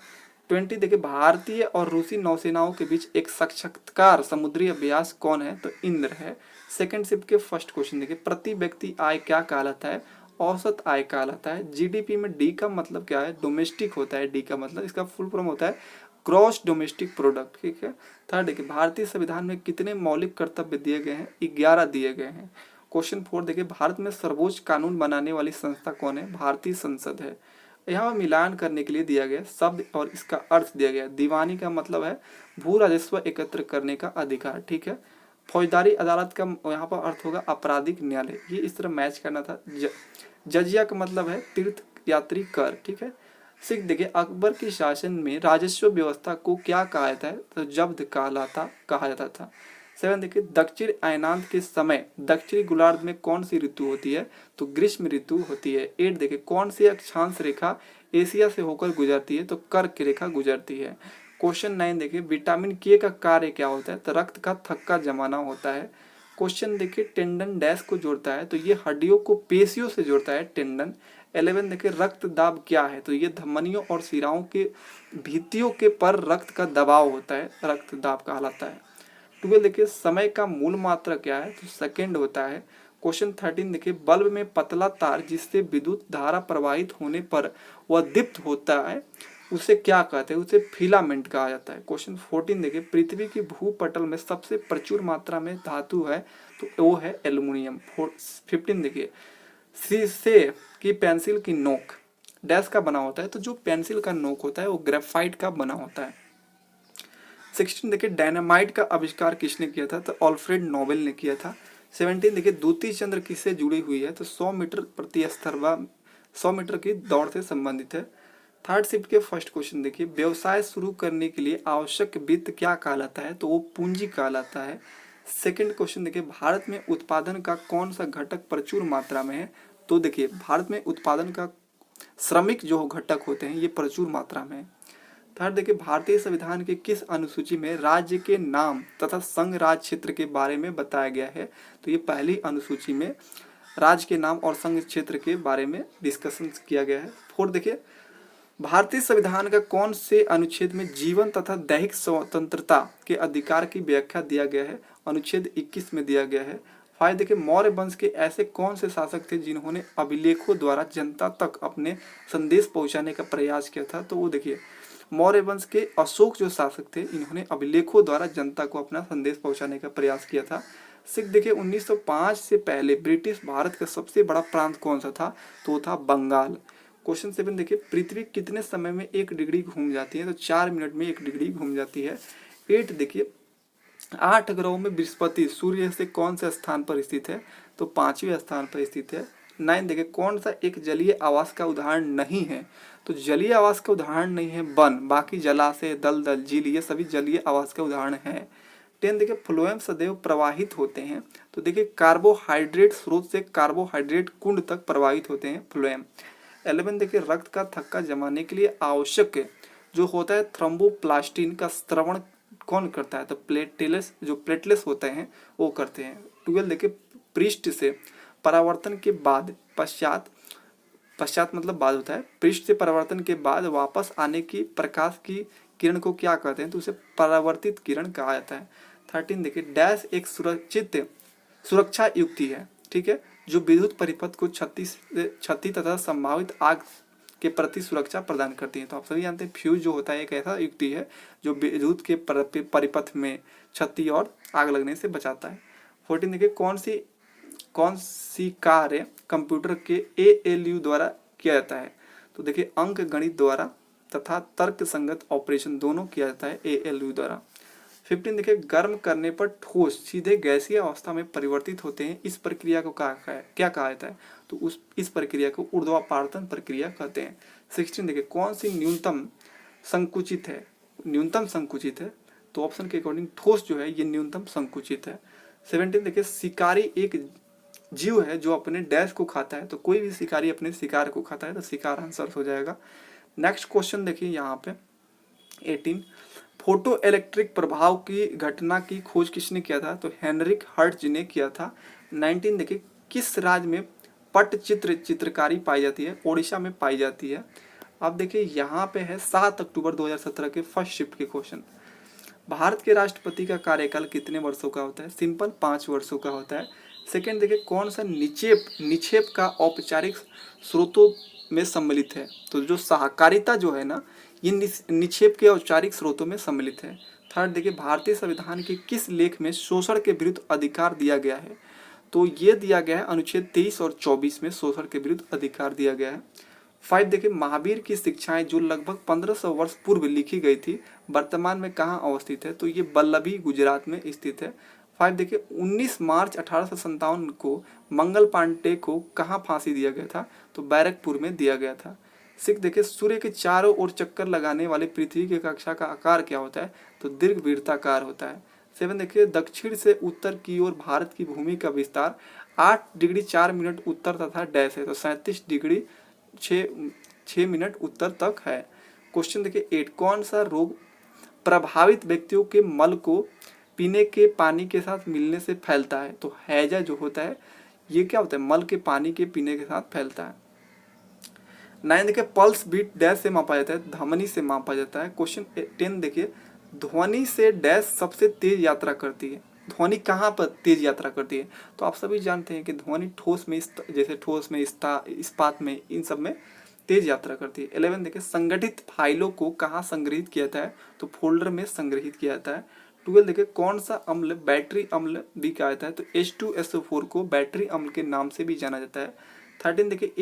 20 देखिए, भारतीय और रूसी नौसेनाओं के बीच एक साक्षात्कार समुद्री अभ्यास कौन है? तो इंद्र है। सेकंड शिफ्ट के फर्स्ट क्वेश्चन देखिए, प्रति व्यक्ति आय क्या कहलाता है? औसत आय कहलाता है। जीडीपी में डी का मतलब क्या है? डोमेस्टिक होता है। डी का मतलब इसका फुल फॉर्म होता है ग्रॉस डोमेस्टिक प्रोडक्ट। ठीक है। थर्ड देखिए, भारतीय संविधान में कितने मौलिक कर्तव्य दिए गए हैं? 11 दिए गए हैं। क्वेश्चन 4 देखिए, भारत में सर्वोच्च कानून बनाने वाली संस्था कौन है? भारतीय संसद है। यहाँ मिलान करने के लिए दिया गया शब्द और इसका अर्थ दिया गया। दीवानी का मतलब है भू राजस्व एकत्र करने का अधिकार। ठीक है। फौजदारी अदालत का यहाँ पर अर्थ होगा आपराधिक न्यायालय, ये इस तरह मैच करना था। जजिया का मतलब है तीर्थ यात्री कर। ठीक है। सिख देखिए, अकबर के शासन में राजस्व व्यवस्था को क्या कहा जाता है? तो जब्त कहा जाता था। 7 देखिए, दक्षिण अयनांत के समय दक्षिणी गोलार्ध में कौन सी ऋतु होती है? तो ग्रीष्म ऋतु होती है। 8 देखिए, कौन सी अक्षांश रेखा एशिया से होकर गुजरती है? तो कर्क रेखा गुजरती है। क्वेश्चन 9 देखिए, विटामिन के का कार्य क्या होता है? तो रक्त का थक्का जमाना होता है। क्वेश्चन देखिए, टेंडन डैश को जोड़ता है? तो ये हड्डियों को पेशियों से जोड़ता है टेंडन। 11 देखिए, रक्त दाब क्या है? तो ये धमनियों और शिराओं के भित्तियों के पर रक्त का दबाव होता है, रक्त दाब कहलाता है। 12 देखिए, समय का मूल मात्रा क्या है? तो सेकेंड होता है। क्वेश्चन 13 देखिए, बल्ब में पतला तार जिससे विद्युत धारा प्रवाहित होने पर वह दीप्त होता है उसे क्या कहते हैं? उसे फिलामेंट कहा जाता है। क्वेश्चन 14 देखिए, पृथ्वी की भूपटल में सबसे प्रचुर मात्रा में धातु है तो वो है एल्युमिनियम। 15 देखिए, शीशे की पेंसिल की नोक डैश का बना होता है, तो जो पेंसिल का नोक होता है वो ग्रेफाइट का बना होता है। 16 देखिए, डायनामाइट का आविष्कार किसने किया था? तो अल्फ्रेड नोबेल ने किया था। 17 देखिए, द्युति चंद्र किससे जुड़ी हुई है? तो 100 मीटर प्रति स्तरवा 100 मीटर की दौड़ से संबंधित है। थर्ड शिफ्ट के फर्स्ट क्वेश्चन देखिए, व्यवसाय शुरू करने के लिए आवश्यक वित्त क्या कहलाता है? तो वो पूंजी कहलाता है। सेकंड क्वेश्चन देखिए, भारत में उत्पादन का कौन सा घटक प्रचुर मात्रा में है? तो देखिए, भारत में उत्पादन का श्रमिक जो घटक होते हैं ये प्रचुर मात्रा में है। थर्ड देखिए, भारतीय संविधान के किस अनुसूची में राज्य के नाम तथा संघ राज क्षेत्र के बारे में बताया गया है? तो ये पहली अनुसूची में राज्य के नाम और संघ क्षेत्र के बारे में डिस्कशन किया गया है। फोर्थ देखिए, भारतीय संविधान का कौन से अनुच्छेद में जीवन तथा दैहिक स्वतंत्रता के अधिकार की व्याख्या दिया गया है? अनुच्छेद 21 में दिया गया है। 5 देखिए, मौर्य वंश के ऐसे कौन से शासक थे जिन्होंने अभिलेखों द्वारा जनता तक अपने संदेश पहुंचाने का प्रयास किया था? तो वो देखिए, मौर्य वंश के अशोक जो शासक थे इन्होंने अभिलेखों द्वारा जनता को अपना संदेश पहुंचाने का प्रयास किया था। सिख देखिए, 1905 से पहले ब्रिटिश भारत का सबसे बड़ा प्रांत कौन सा था? तो वो था बंगाल। क्वेश्चन 7 देखिए, पृथ्वी कितने समय में 1 डिग्री घूम जाती है? तो 4 मिनट में 1 डिग्री घूम जाती है। 8 देखिए, 8 ग्रहों में बृहस्पति सूर्य से कौन से स्थान पर स्थित है? तो 5वें स्थान पर स्थित है। 9 देखिए, कौन सा एक जलीय आवास का उदाहरण नहीं है? तो जलीय आवास का उदाहरण नहीं है वन, बाकी जलाशय, दलदल, झील ये सभी जलीय आवास का उदाहरण है। 10 देखिए, फ्लोएम सदैव प्रवाहित होते हैं। तो देखिए, कार्बोहाइड्रेट स्रोत से कार्बोहाइड्रेट कुंड तक प्रवाहित होते हैं फ्लोएम। 11 देखिए, रक्त का थक्का जमाने के लिए आवश्यक जो होता है थ्रोम्बोप्लास्टिन का स्त्रवण कौन करता है? तो प्लेटलेट्स होते हैं वो करते हैं। 12 देखिए, पृष्ठ से परावर्तन के बाद पश्चात मतलब बाद होता है, पृष्ठ से परावर्तन के बाद वापस आने की प्रकाश की किरण को क्या कहते हैं? तो उसे परावर्तित किरण कहा जाता है। 13 देखिए, डैश एक सुरक्षा युक्ति है, ठीक है, जो विद्युत परिपथ को क्षति तथा संभावित आग के प्रति सुरक्षा प्रदान करती है। तो आप सभी जानते हैं फ्यूज जो होता है एक ऐसा युक्ति है जो विद्युत के परिपथ में क्षति और आग लगने से बचाता है। 14 देखिए, कौन सी कार्य कंप्यूटर के ALU द्वारा किया जाता है? तो देखिए, अंक गणित द्वारा तथा तर्क संगत ऑपरेशन दोनों किया जाता है ALU द्वारा। 15 देखिए, गर्म करने पर ठोस सीधे गैसीय अवस्था में परिवर्तित होते हैं, इस प्रक्रिया को क्या कहा जाता है? तो इस प्रक्रिया को ऊर्ध्वापार्तन प्रक्रिया कहते हैं। 16 देखिए, कौन सी न्यूनतम संकुचित है? तो ऑप्शन के अकॉर्डिंग ठोस जो है ये न्यूनतम संकुचित है। 17 देखिए, शिकारी एक जीव है जो अपने डैश को खाता है, तो कोई भी शिकारी अपने शिकार को खाता है, तो शिकार आंसर हो जाएगा। नेक्स्ट क्वेश्चन देखिए यहाँ पे 18, फोटो इलेक्ट्रिक प्रभाव की घटना की खोज किसने किया था? तो हेनरिक हर्ट्ज ने किया था। 19 देखिए, किस राज्य में पटचित्र चित्रकारी पाई जाती है? ओडिशा में पाई जाती है। अब देखिए यहाँ पे है 7 अक्टूबर 2017 के फर्स्ट शिफ्ट के क्वेश्चन। भारत के राष्ट्रपति का कार्यकाल कितने वर्षों का होता है? सिंपल 5 वर्षों का होता है। सेकेंड देखिए, कौन सा निक्षेप का औपचारिक स्रोतों में सम्मिलित है? तो जो सहकारिता जो है ना ये निक्षेप के औपचारिक स्रोतों में सम्मिलित है। थर्ड देखिए, भारतीय संविधान के किस लेख में शोषण के विरुद्ध अधिकार दिया गया है? तो ये दिया गया है अनुच्छेद 23 और 24 में शोषण के विरुद्ध अधिकार दिया गया है। 5 देखिए, महावीर की शिक्षाएं जो लगभग 1500 वर्ष पूर्व लिखी गई थी वर्तमान में कहाँ अवस्थित है? तो ये बल्लभी गुजरात में स्थित है। 5 देखिए, 19 मार्च 1857 को मंगल पांडे को कहाँ फांसी दिया गया था? तो बैरकपुर में दिया गया था। 6 देखिए, सूर्य के चारों ओर चक्कर लगाने वाले पृथ्वी की कक्षा का आकार क्या होता है? तो दीर्घवृत्ताकार होता है। 7 देखिए, दक्षिण से उत्तर की ओर भारत की भूमि का विस्तार 8 डिग्री 4 मिनट उत्तर तथा डैश है, तो 37 डिग्री 6 मिनट उत्तर तक है। क्वेश्चन देखिए 8, कौन सा रोग प्रभावित व्यक्तियों के मल को पीने के पानी के साथ मिलने से फैलता है? तो हैजा जो होता है ये क्या होता है? मल के पानी के पीने के साथ फैलता है। 9 देखिए, पल्स बीट डैश से मापा जाता है? धमनी से मापा जाता है। क्वेश्चन 10 देखिए, ध्वनि से डैश सबसे तेज यात्रा करती है? ध्वनि कहाँ पर तेज यात्रा करती है? तो आप सभी जानते हैं कि ध्वनि ठोस में जैसे ठोस में इस्पात में इन सब में तेज यात्रा करती है। 11 देखिए संगठित फाइलों को कहाँ संग्रहित किया जाता है, तो फोल्डर में संग्रहित किया जाता है। 12 देखिए कौन सा अम्ल बैटरी अम्ल भी कहा जाता है, तो H2SO4 को बैटरी अम्ल के नाम से भी जाना जाता है। 13 देखिए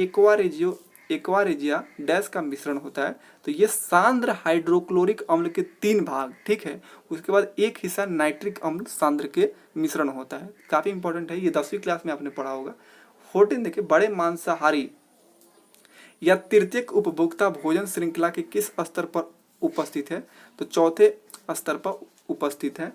एक्वारेजिया डैश का मिश्रण होता है, तो ये सांद्र हाइड्रोक्लोरिक अम्ल के 3 भाग, ठीक है, उसके बाद एक हिस्सा नाइट्रिक अम्ल सांद्र के मिश्रण होता है। काफी इंपॉर्टेंट है, ये 10वीं क्लास में आपने पढ़ा होगा। 14 देखिए बड़े मांसाहारी या तृतीयक उपभोक्ता भोजन श्रृंखला के किस स्तर पर उपस्थित है, तो चौथे स्तर पर उपस्थित है।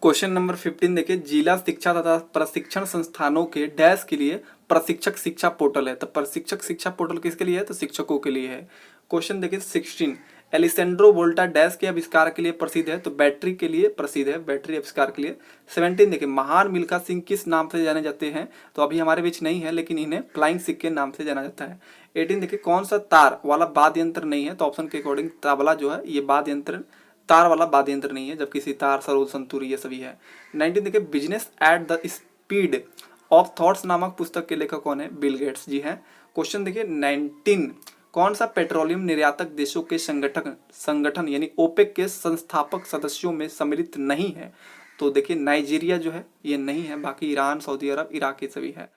क्वेश्चन नंबर 15 देखिए जिला शिक्षा तथा प्रशिक्षण संस्थानों के डैश के लिए प्रशिक्षक शिक्षा पोर्टल है, तो प्रशिक्षक शिक्षा पोर्टल किसके लिए है, तो शिक्षकों के लिए है। क्वेश्चन देखिए 16 एलिसेंड्रो वोल्टा डैश के आविष्कार के लिए प्रसिद्ध है, तो बैटरी के लिए प्रसिद्ध है, बैटरी आविष्कार के लिए। 17 देखिए महान मिल्खा सिंह किस नाम से जाने जाते हैं, तो अभी हमारे बीच नहीं है लेकिन इन्हें फ्लाइंग सिख के नाम से जाना जाता है। 18 देखिए कौन सा तार वाला वाद्य यंत्र नहीं है, तो ऑप्शन के अकॉर्डिंग तबला जो है ये वाद्य यंत्र, तार वाला वाद्य यंत्र नहीं है, जबकि सितार, सरोद, संतूर ये सभी है। 19 देखिए business at the speed of thoughts नामक पुस्तक के लेखक कौन है, बिल गेट्स जी हैं। क्वेश्चन देखिए 19 कौन सा पेट्रोलियम निर्यातक देशों के संगठन यानी ओपेक के संस्थापक सदस्यों में सम्मिलित नहीं है, तो देखिए नाइजीरिया जो है ये नहीं है, बाकी ईरान, सऊदी अरब, इराक ये सभी है।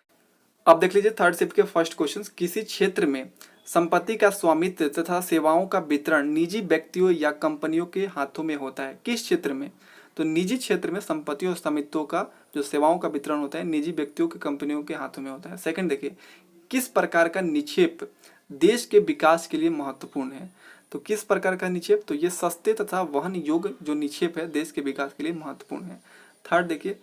अब देख लीजिए थर्ड शिफ्ट के फर्स्ट क्वेश्चन, किसी क्षेत्र में संपत्ति का स्वामित्व तथा सेवाओं का वितरण निजी व्यक्तियों या कंपनियों के हाथों में होता है, किस क्षेत्र में, तो निजी क्षेत्र में संपत्ति और स्वामित्व का जो सेवाओं का वितरण होता है निजी व्यक्तियों के कंपनियों के हाथों में होता है। सेकंड देखिए किस प्रकार का निक्षेप देश के विकास के लिए महत्वपूर्ण है, तो किस प्रकार का निक्षेप, तो ये सस्ते तथा वहन योग्य जो निक्षेप है देश के विकास के लिए महत्वपूर्ण है। थर्ड देखिए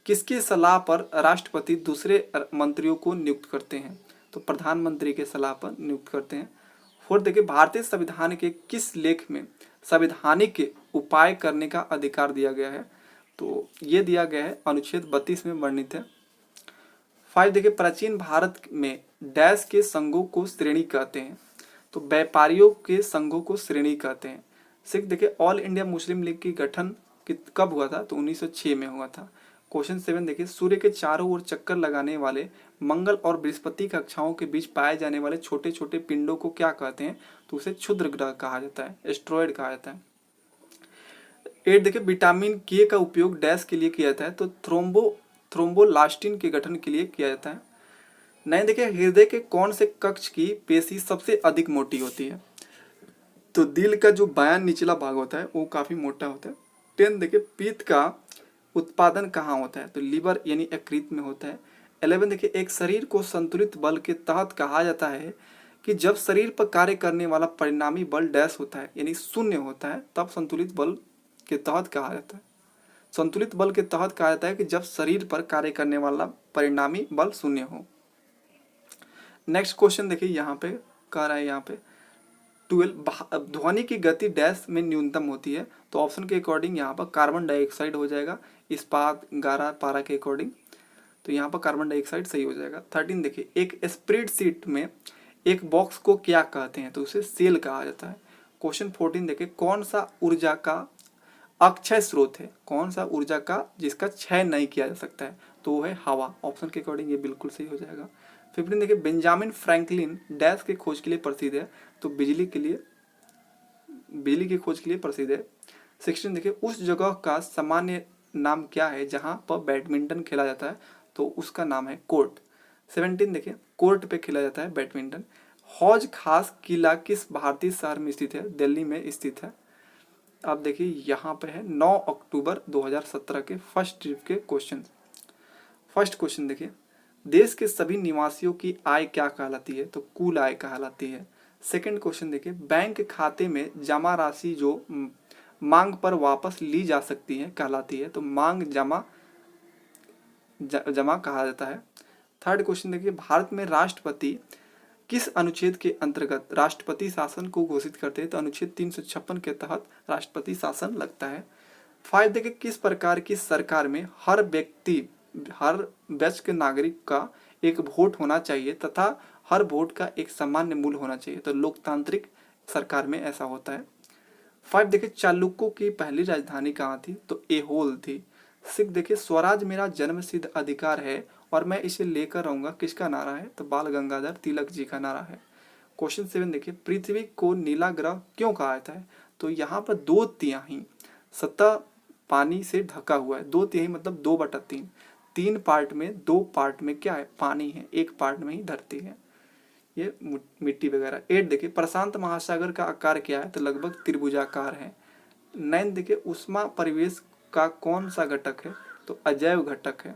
किसकी सलाह पर राष्ट्रपति दूसरे मंत्रियों को नियुक्त करते हैं, तो प्रधानमंत्री के सलाह पर नियुक्त करते हैं। फोर्थ देखिए भारतीय संविधान के किस लेख में संवैधानिक उपाय करने का अधिकार दिया गया है, तो ये दिया गया है अनुच्छेद 32 में वर्णित है। 5 देखिए प्राचीन भारत में डैश के संघों को श्रेणी कहते हैं, तो व्यापारियों के संघों को श्रेणी कहते हैं। 6 देखिए ऑल इंडिया मुस्लिम लीग की गठन कब हुआ था, तो 1906 में हुआ था। क्वेश्चन 7 देखिए सूर्य के चारों ओर चक्कर लगाने वाले मंगल और बृहस्पति कक्षाओं के बीच पाए जाने वाले छोटे छोटे पिंडों को क्या कहते हैं, तो उसे क्षुद्र ग्रह कहा जाता है, एस्ट्रॉयड कहा जाता है। 8 देखिए विटामिन के का उपयोग डैश के लिए किया जाता है, तो थ्रोम्बोलास्टिन के गठन के लिए किया जाता है। 9 देखिए हृदय के कौन से कक्ष की पेशी सबसे अधिक मोटी होती है, तो दिल का जो बायां निचला भाग होता है वो काफी मोटा होता है। 10 देखिए पित्त का उत्पादन कहाँ होता है, तो लीवर यानी यकृत में होता है। 11 देखिए एक शरीर को संतुलित बल के तहत कहा जाता है कि जब शरीर पर कार्य करने वाला परिणामी बल डैश होता है यानी शून्य होता है, तब संतुलित बल के तहत कहा जाता है। संतुलित बल के तहत कहा जाता है कि जब शरीर पर कार्य करने वाला परिणामी बल शून्य हो। नेक्स्ट क्वेश्चन देखिए यहाँ पे कह रहा है, यहाँ पे 12 ध्वनि की गति डैश में न्यूनतम होती है, तो ऑप्शन के अकॉर्डिंग यहाँ पर कार्बन डाइऑक्साइड हो जाएगा, इस्पात, गारा, पारा के अकॉर्डिंग, तो यहाँ पर कार्बन डाइऑक्साइड सही हो जाएगा। 13 देखिए एक स्प्रेडशीट में एक बॉक्स को क्या कहते हैं, तो उसे सेल कहा जाता है। क्वेश्चन 14 देखिए कौन सा ऊर्जा का अक्षय स्रोत है, कौन सा ऊर्जा का जिसका क्षय नहीं किया जा सकता है, तो वो है हवा, ऑप्शन के अकॉर्डिंग ये बिल्कुल सही हो जाएगा। 15 देखिए बेंजामिन फ्रैंकलिन डैश के खोज के लिए प्रसिद्ध है, तो बिजली की खोज के लिए प्रसिद्ध है। 16 देखिए उस जगह का सामान्य नाम क्या है जहां पर बैडमिंटन खेला जाता है, तो उसका नाम है कोर्ट। 17 देखिए कोर्ट पे खेला जाता है बैडमिंटन। हौज खास किला किस भारतीय शहर में स्थित है, दिल्ली में स्थित है। अब देखिए यहाँ पे है 9 अक्टूबर 2017 के फर्स्ट ट्रिप के क्वेश्चन। फर्स्ट क्वेश्चन देखिए देश के सभी निवासियों की आय क्या कहलाती है, तो कुल आय कहलाती है। सेकंड क्वेश्चन देखिए बैंक खाते में जमा राशि जो मांग पर वापस ली जा सकती है कहलाती है, तो मांग जमा कहा जाता है। थर्ड क्वेश्चन देखिए भारत में राष्ट्रपति किस अनुच्छेद के अंतर्गत राष्ट्रपति शासन को घोषित करते हैं, तो अनुच्छेद 356 के तहत राष्ट्रपति शासन लगता है। 5 देखिए किस प्रकार की सरकार में हर वयस्क नागरिक का एक वोट होना चाहिए तथा हर वोट का एक सामान्य मूल्य होना चाहिए, तो लोकतांत्रिक सरकार में ऐसा होता है। 5 देखिए चालुक्यों की पहली राजधानी कहाँ थी, तो एहोल थी। 6 देखिए स्वराज मेरा जन्म सिद्ध अधिकार है और मैं इसे लेकर रहूंगा, किसका नारा है, तो बाल गंगाधर तिलक जी का नारा है। क्वेश्चन 7 देखिए, पृथ्वी को नीला ग्रह क्यों कहा जाता है? तो यहाँ पर 2/3 सतह पानी से ढका हुआ है। 2/3 मतलब 2/3। 3 पार्ट में 2 पार्ट में क्या है? पानी है, 1 पार्ट में ही धरती है, ये मिट्टी वगैरह। 8 देखिए, प्रशांत महासागर का आकार क्या है? तो लगभग त्रिभुजाकार है। 9 देखिए, ऊष्मा परिवेश का कौन सा घटक है? तो अजैव घटक है।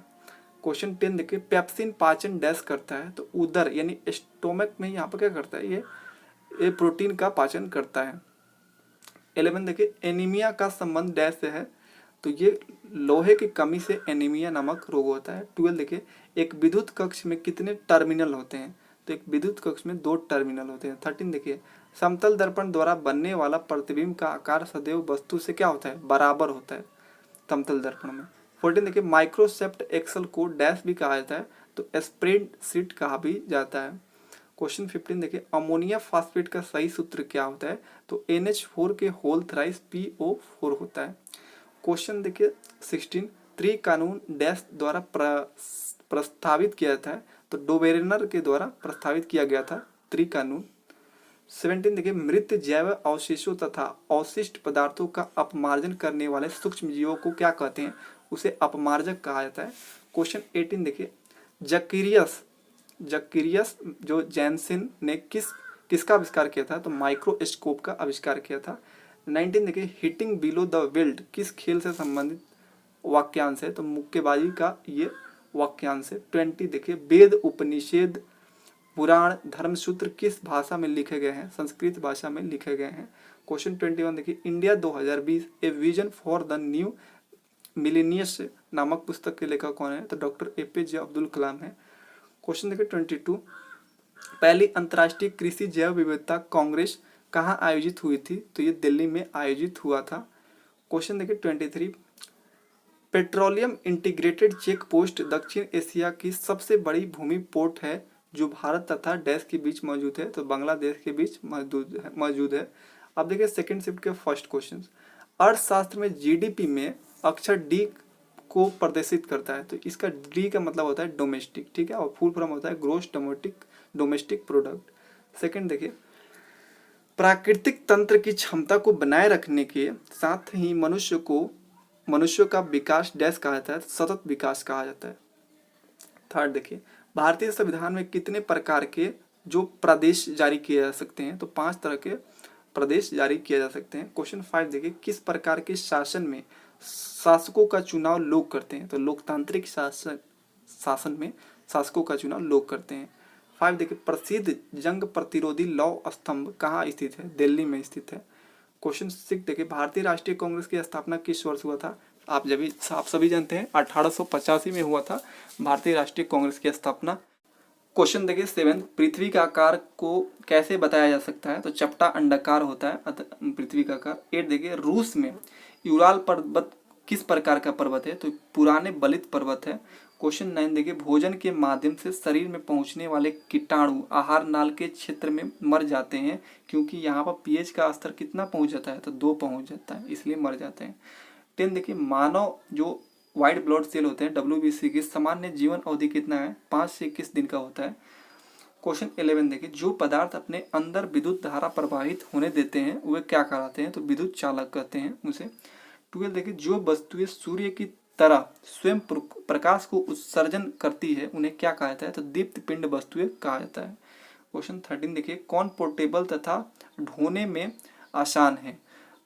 क्वेश्चन 10 देखिए, पेप्सिन पाचन डैश करता है? तो उदर यानी स्टोमक में यहाँ पर क्या करता है? ये प्रोटीन का पाचन करता है। 11 देखिए, एनीमिया का संबंध डैश से है? तो ये लोहे की कमी से एनीमिया नामक रोग होता है। 12 देखिए, एक विद्युत कक्ष में कितने टर्मिनल होते हैं? तो एक विद्युत कक्ष में 2 टर्मिनल होते हैं। 13 देखिए, समतल दर्पण द्वारा बनने वाला प्रतिबिंब का आकार सदैव वस्तु से क्या होता है? बराबर होता है समतल दर्पण में। 14 देखिए, माइक्रोसॉफ्ट एक्सेल को डैश भी कहा जाता है? तो स्प्रेडशीट कहा भी जाता है। क्वेश्चन 15 देखिए, अमोनिया फास्फेट का सही सूत्र क्या होता है? तो NH4 के होल थ्राइस PO4 होता है। क्वेश्चन देखिए 16, त्रि कानून डैश द्वारा प्रस्तावित किया जाता है? तो डोबेरेनर के द्वारा प्रस्तावित किया गया था त्रि कानून। 17 देखिए, मृत जैव अवशेषों तथा अवशिष्ट पदार्थों का अपमार्जन करने वाले सूक्ष्म जीवों को क्या कहते हैं? उसे अपमार्जक कहा जाता है। क्वेश्चन 18 देखिए, जक्किरियस जो जैनसिन ने किसका आविष्कार किया था? तो माइक्रोस्कोप का आविष्कार किया था। 19 देखिए, हिटिंग बिलो द बेल्ट किस खेल से संबंधित वाक्यांश है? तो मुक्केबाजी का ये वाक्यांश है। 20 देखिए, वेद उपनिषद पुराण धर्मसूत्र किस भाषा में लिखे गए हैं? संस्कृत भाषा में लिखे गए हैं। क्वेश्चन 21 देखिए, India 2020 a vision for the new millennium नामक पुस्तक के लेखक कौन है? तो डॉक्टर APJ अब्दुल कलाम है। क्वेश्चन देखिए 22, पहली अंतर्राष्ट्रीय कृषि जैव विविधता कांग्रेस कहाँ आयोजित हुई थी? तो ये दिल्ली में आयोजित हुआ था। क्वेश्चन देखिए 23, पेट्रोलियम इंटीग्रेटेड चेक पोस्ट दक्षिण एशिया की सबसे बड़ी भूमि पोर्ट है जो भारत तथा डैश के बीच मौजूद है? तो बांग्लादेश के बीच मौजूद है। अब देखिए सेकंड शिफ्ट के फर्स्ट क्वेश्चन, अर्थशास्त्र में GDP में अक्षर D को प्रदर्शित करता है? तो इसका D का मतलब होता है डोमेस्टिक, ठीक है, और फुल फॉर्म होता है ग्रोस डोमेस्टिक प्रोडक्ट। सेकंड देखिए, प्राकृतिक तंत्र की क्षमता को बनाए रखने के साथ ही मनुष्य का विकास डैश कहा जाता है? सतत विकास कहा जाता है। थर्ड देखिए, भारतीय संविधान में कितने प्रकार के जो प्रदेश जारी किए जा सकते हैं? तो 5 तरह के प्रदेश जारी किए जा सकते हैं। क्वेश्चन 5 देखिए, किस प्रकार के शासन में शासकों का चुनाव लोग करते हैं? तो लोकतांत्रिक शासन में शासकों का चुनाव लोग करते हैं। 5 देखिए, प्रसिद्ध जंग प्रतिरोधी लौह स्तंभ कहाँ स्थित है? दिल्ली में स्थित है। क्वेश्चन 6 देखिए, भारतीय राष्ट्रीय कांग्रेस की स्थापना किस वर्ष हुआ था? आप सभी जानते हैं 1885 में हुआ था भारतीय राष्ट्रीय कांग्रेस की स्थापना। क्वेश्चन देखिए 7, पृथ्वी का आकार को कैसे बताया जा सकता है? तो चपटा अंडाकार होता है पृथ्वी का आकार। 8 देखिए, रूस में यूराल पर्वत किस प्रकार का पर्वत है? तो पुराने बलित पर्वत है। क्वेश्चन 9 देखिए, भोजन के माध्यम से शरीर में पहुंचने वाले कीटाणु आहार नाल के क्षेत्र में मर जाते हैं क्योंकि यहाँ पर pH का स्तर कितना पहुंच जाता है? तो 2 पहुंच जाता है, इसलिए मर जाते हैं। 10 देखिए, मानव जो व्हाइट ब्लड सेल होते हैं WBC की सामान्य जीवन अवधि कितना है? 5 से 21 दिन का होता है। क्वेश्चन 11 देखिए, जो पदार्थ अपने अंदर विद्युत धारा प्रवाहित होने देते हैं वे क्या कहलाते हैं? तो विद्युत चालक कहते हैं उसे। 12 देखिए, जो वस्तुएं सूर्य की तरह स्वयं प्रकाश को उत्सर्जन करती है उन्हें क्या कहा जाता है? तो दीप्त पिंड वस्तुएं कहा जाता है। क्वेश्चन 13 देखिए, कौन पोर्टेबल तथा ढोने में आसान है?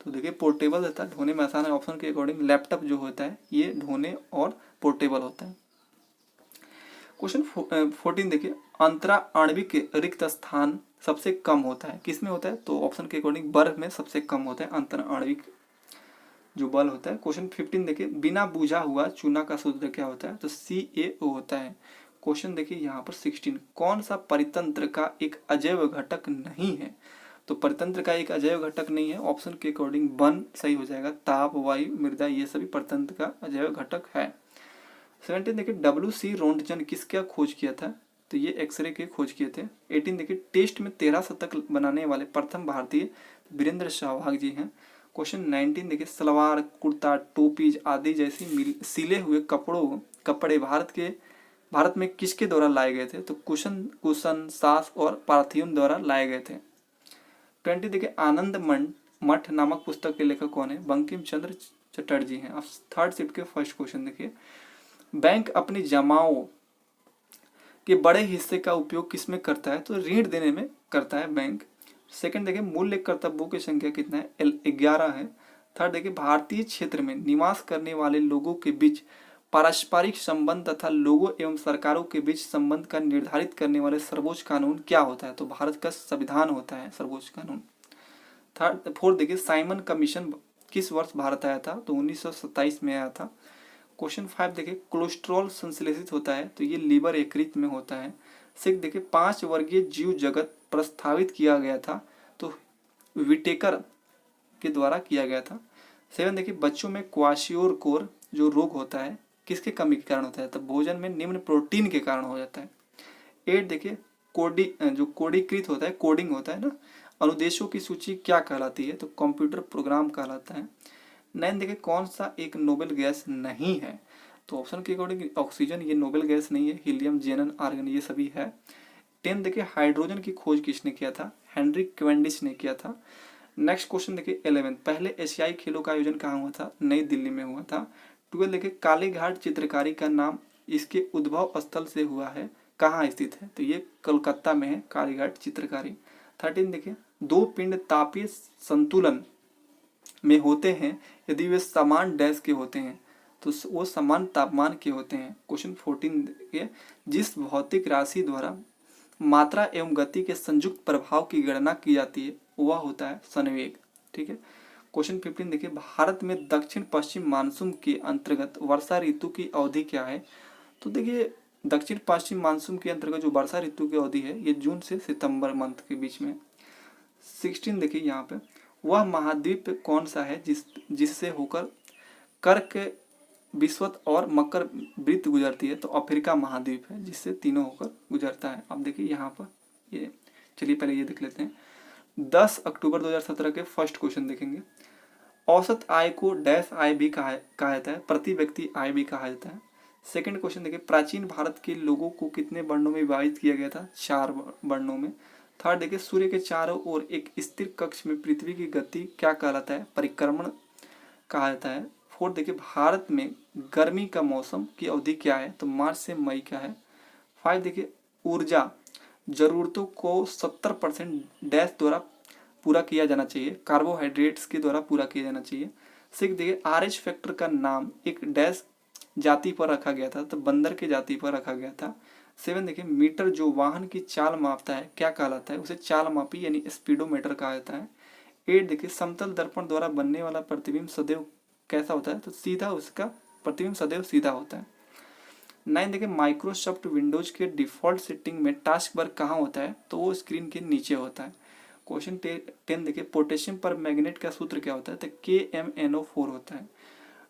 तो देखिए, पोर्टेबल तथा ढोने में आसान है ऑप्शन के अकॉर्डिंग लैपटॉप जो होता है ये ढोने और पोर्टेबल होता है। क्वेश्चन 14 देखिए, अंतरा आणविक रिक्त स्थान सबसे कम होता है किसमें होता है? तो ऑप्शन के अकॉर्डिंग बर्फ में सबसे कम होता है अंतर आणविक जो बल होता है। क्वेश्चन 15 देखिए, बिना बुझा हुआ चूना का सूत्र क्या होता है? तो CaO होता है। क्वेश्चन देखिए यहाँ पर 16, कौन सा परितंत्र का एक अजैव घटक नहीं है? तो परितंत्र का एक अजैव घटक नहीं है, ऑप्शन के अकॉर्डिंग वन सही हो जाएगा। ताप, वायु, मृदा ये सभी परितंत्र का अजैव घटक है। 17 देखिए, WC रोंटगन किसका खोज किया था? तो ये एक्सरे के खोज किए थे। 18 देखिए, टेस्ट में 13 शतक बनाने वाले प्रथम भारतीय वीरेंद्र सहवाग जी हैं। क्वेश्चन 19 देखिए, सलवार, कुर्ता, टोपीज आदि जैसी सिले हुए कपड़े भारत के भारत में किसके द्वारा लाए गए थे? तो कुशन सास और पार्थियन द्वारा लाए गए थे। 20 देखिए आनंद मठ नामक पुस्तक के लेखक कौन है? बंकिम चंद्र चटर्जी हैं। अब थर्ड शिफ्ट के फर्स्ट क्वेश्चन देखिए, बैंक अपनी जमाओं के बड़े हिस्से का उपयोग किसमें करता है? तो ऋण देने में करता है बैंक। सेकंड देखिए मूल्य कर्तव्यों की संख्या कितना है? 11 है। थर्ड देखिए भारतीय क्षेत्र में निवास करने वाले लोगों के बीच पारस्परिक संबंध तथा लोगों एवं सरकारों के बीच संबंध का निर्धारित करने वाले सर्वोच्च कानून क्या होता है? तो भारत का संविधान होता है सर्वोच्च कानून। थर्ड फोर्थ देखिए साइमन कमीशन किस वर्ष भारत आया था? तो 1927 में आया था। क्वेश्चन 5 देखिए कोलेस्ट्रॉल संश्लेषित होता है? तो ये लीवर यकृत में होता है। 6 देखिए 5 वर्गीय जीव जगत प्रस्तावित किया गया था? तो विटेकर के द्वारा किया गया था। 7 देखिए बच्चों में क्वाशियोरकोर जो रोग होता है किसके कमी के कारण होता है? तो भोजन में निम्न प्रोटीन के कारण हो जाता है। 8 देखिए कोडीकृत होता है, कोडिंग होता है ना, अनुदेशों की सूची क्या कहलाती है? तो कंप्यूटर प्रोग्राम कहलाता है। 9 देखिए कौन सा एक नोबेल गैस नहीं है? तो ऑप्शन के अकॉर्डिंग ऑक्सीजन ये नोबेल गैस नहीं है, हीलियम, जेनन, आर्गन ये सभी है। 10 देखिए हाइड्रोजन की खोज किसने किया था? हेनरी कैवेंडिश ने किया था। नेक्स्ट क्वेश्चन देखिए 11 पहले एशियाई खेलों का आयोजन कहाँ हुआ था? नई दिल्ली में हुआ था। 12 देखिए काली घाट चित्रकारी का नाम इसके उद्भव स्थल से हुआ है, कहाँ स्थित है? तो ये कोलकाता में है काली घाट चित्रकारी। 13 देखिए दो पिंड तापीय संतुलन में होते हैं यदि वे समान डैश के होते हैं तो वो समान तापमान के होते हैं। क्वेश्चन 14 देखिए जिस भौतिक राशि द्वारा मात्रा एवं गति के संयुक्त प्रभाव की गणना की जाती है वह होता है संवेग। ठीक है। क्वेश्चन 15 देखिए भारत में दक्षिण पश्चिम मानसून के अंतर्गत वर्षा ऋतु की अवधि क्या है? तो देखिए दक्षिण पश्चिम मानसून के अंतर्गत जो वर्षा ऋतु की अवधि है ये जून से सितंबर मंथ के बीच में। 16 देखिए यहाँ पे वह महाद्वीप कौन सा है जिससे होकर कर्क, विषुवत और मकर वृत्त गुजरती है? तो अफ्रीका महाद्वीप है जिससे तीनों होकर गुजरता है। अब देखिए यहाँ पर ये चलिए पहले ये देख लेते हैं। 10 अक्टूबर 2017 के फर्स्ट क्वेश्चन देखेंगे। औसत आय को डैश आय भी कहा जाता है? प्रति व्यक्ति आय भी कहा जाता है। सेकंड क्वेश्चन देखिए प्राचीन भारत के लोगों को कितने वर्णों में विभाजित किया गया था? 4 वर्णों में। थर्ड देखिए सूर्य के चारों ओर एक स्थिर कक्ष में पृथ्वी की गति क्या कहलाता है? परिक्रमण कहा जाता है। फोर्थ देखिए भारत में गर्मी का मौसम की अवधि क्या है? तो मार्च से मई का है। 5 देखिए ऊर्जा जरूरतों को 70% डैश द्वारा पूरा किया जाना चाहिए, कार्बोहाइड्रेट्स के द्वारा पूरा किया जाना चाहिए। 6 देखिए RH फैक्टर का नाम एक डैश जाति पर रखा गया था? तो बंदर के जाति पर रखा गया था। 7 देखिए मीटर जो वाहन की चाल मापता है क्या कहलाता है? उसे चाल मापी यानी स्पीडोमीटर कहा जाता है। 8 देखिए समतल दर्पण द्वारा बनने वाला प्रतिबिंब सदैव कैसा होता है? तो सीधा, उसका प्रतिबिंब सदैव सीधा होता है। 9 देखिए माइक्रोसॉफ्ट विंडोज के डिफॉल्ट सेटिंग में टास्क बार कहाँ होता है? तो वो स्क्रीन के नीचे होता है। क्वेश्चन 10 देखिए पोटेशियम पर मैग्नेट का सूत्र क्या होता है? तो KMnO4 होता है।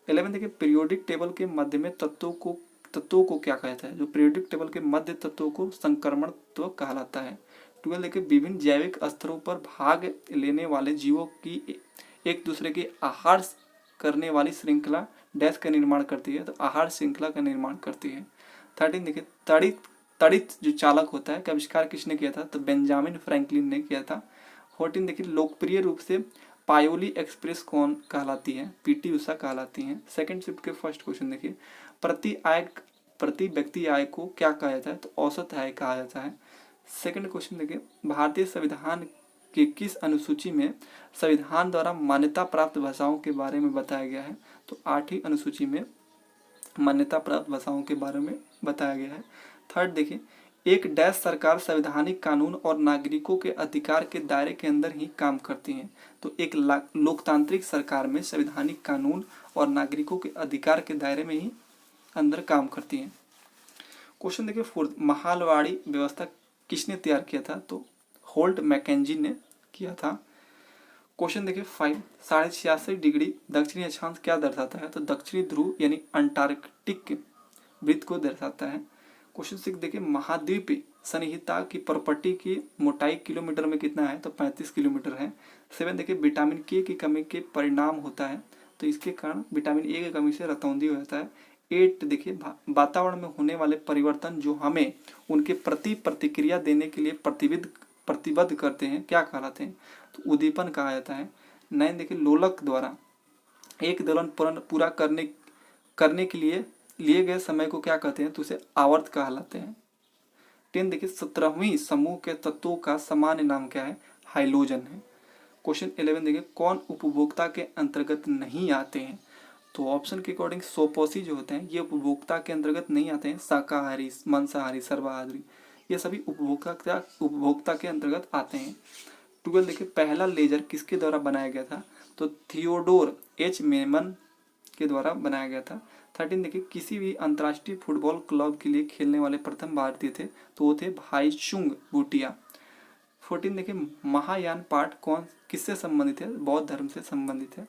11 देखिए पीरियोडिक टेबल के मध्य में तत्वों को क्या कहता है? जो पीरियोडिक टेबल के मध्य तत्वों को संक्रमण तत्व कहलाता है। 12 देखिए विभिन्न जैविक स्तरों पर भाग लेने वाले जीवों की एक दूसरे के आहार करने वाली श्रृंखला डैश का निर्माण करती है? तो आहार श्रृंखला का निर्माण करती है। 13 देखिए तड़ित जो चालक होता है का आविष्कार किसने किया था? तो बेंजामिन फ्रैंकलिन ने किया था। 14 देखिए लोकप्रिय रूप से पायोली एक्सप्रेस कौन कहलाती है? PT उषा कहलाती हैं। सेकंड शिफ्ट के फर्स्ट क्वेश्चन देखिए प्रति व्यक्ति आय को क्या कहा जाता है? तो औसत आय कहा जाता है। सेकंड क्वेश्चन देखिए भारतीय संविधान के किस अनुसूची में संविधान द्वारा मान्यता प्राप्त भाषाओं के बारे में बताया गया है? तो 8वीं अनुसूची में मान्यता प्राप्त भाषाओं के बारे में बताया गया है। थर्ड देखिए एक डैश सरकार संवैधानिक कानून और नागरिकों के अधिकार के दायरे के अंदर ही काम करती है? तो एक लोकतांत्रिक सरकार में संवैधानिक कानून और नागरिकों के अधिकार के दायरे में ही अंदर काम करती है। क्वेश्चन देखिए फोर्थ महालवाड़ी व्यवस्था किसने तैयार किया था? तो होल्ट मैकेंजी ने किया था। क्वेश्चन देखिए 5 86.5 डिग्री दक्षिणी अक्षांश क्या दर्शाता है? तो दक्षिणी ध्रुव यानी अंटार्कटिक वृत्त को दर्शाता है। क्वेश्चन 6 देखिए महाद्वीप संहिता की प्रॉपर्टी की मोटाई किलोमीटर में कितना है? तो 35 किलोमीटर है। 7 देखिए विटामिन K की कमी के परिणाम होता है? तो इसके कारण विटामिन A की कमी से रतौंधी हो जाता है। 8 देखिए वातावरण में होने वाले परिवर्तन जो हमें उनके प्रति प्रतिक्रिया देने के लिए प्रतिबद्ध करते हैं क्या कहलाते हैं? तो उद्दीपन कहा जाता है। 9 देखिए लोलक द्वारा एक दोलन पूरा करने के लिए लिए गए समय को क्या कहते हैं? तो उसे आवर्त कहलाते हैं। 10 देखिए 17वीं समूह के तत्वों का सामान्य नाम क्या है? हाइलोजन है। क्वेश्चन 11 देखिए कौन उपभोक्ता के अंतर्गत नहीं आते हैं? तो ऑप्शन के अकॉर्डिंग सोपोषी जो होते हैं ये उपभोक्ता के अंतर्गत नहीं आते हैं। शाकाहारी, मांसाहारी, सर्वाहारी ये सभी उपभोक्ता के अंतर्गत आते हैं। 12 देखिए पहला लेजर किसके द्वारा बनाया गया था? तो थियोडोर एच मेमन के द्वारा बनाया गया था। 13 देखिए किसी भी अंतर्राष्ट्रीय फुटबॉल क्लब के लिए खेलने वाले प्रथम भारतीय थे तो वो थे भाईचुंग भूटिया। 14 देखिए महायान पाठ कौन किससे संबंधित है? बौद्ध धर्म से संबंधित है।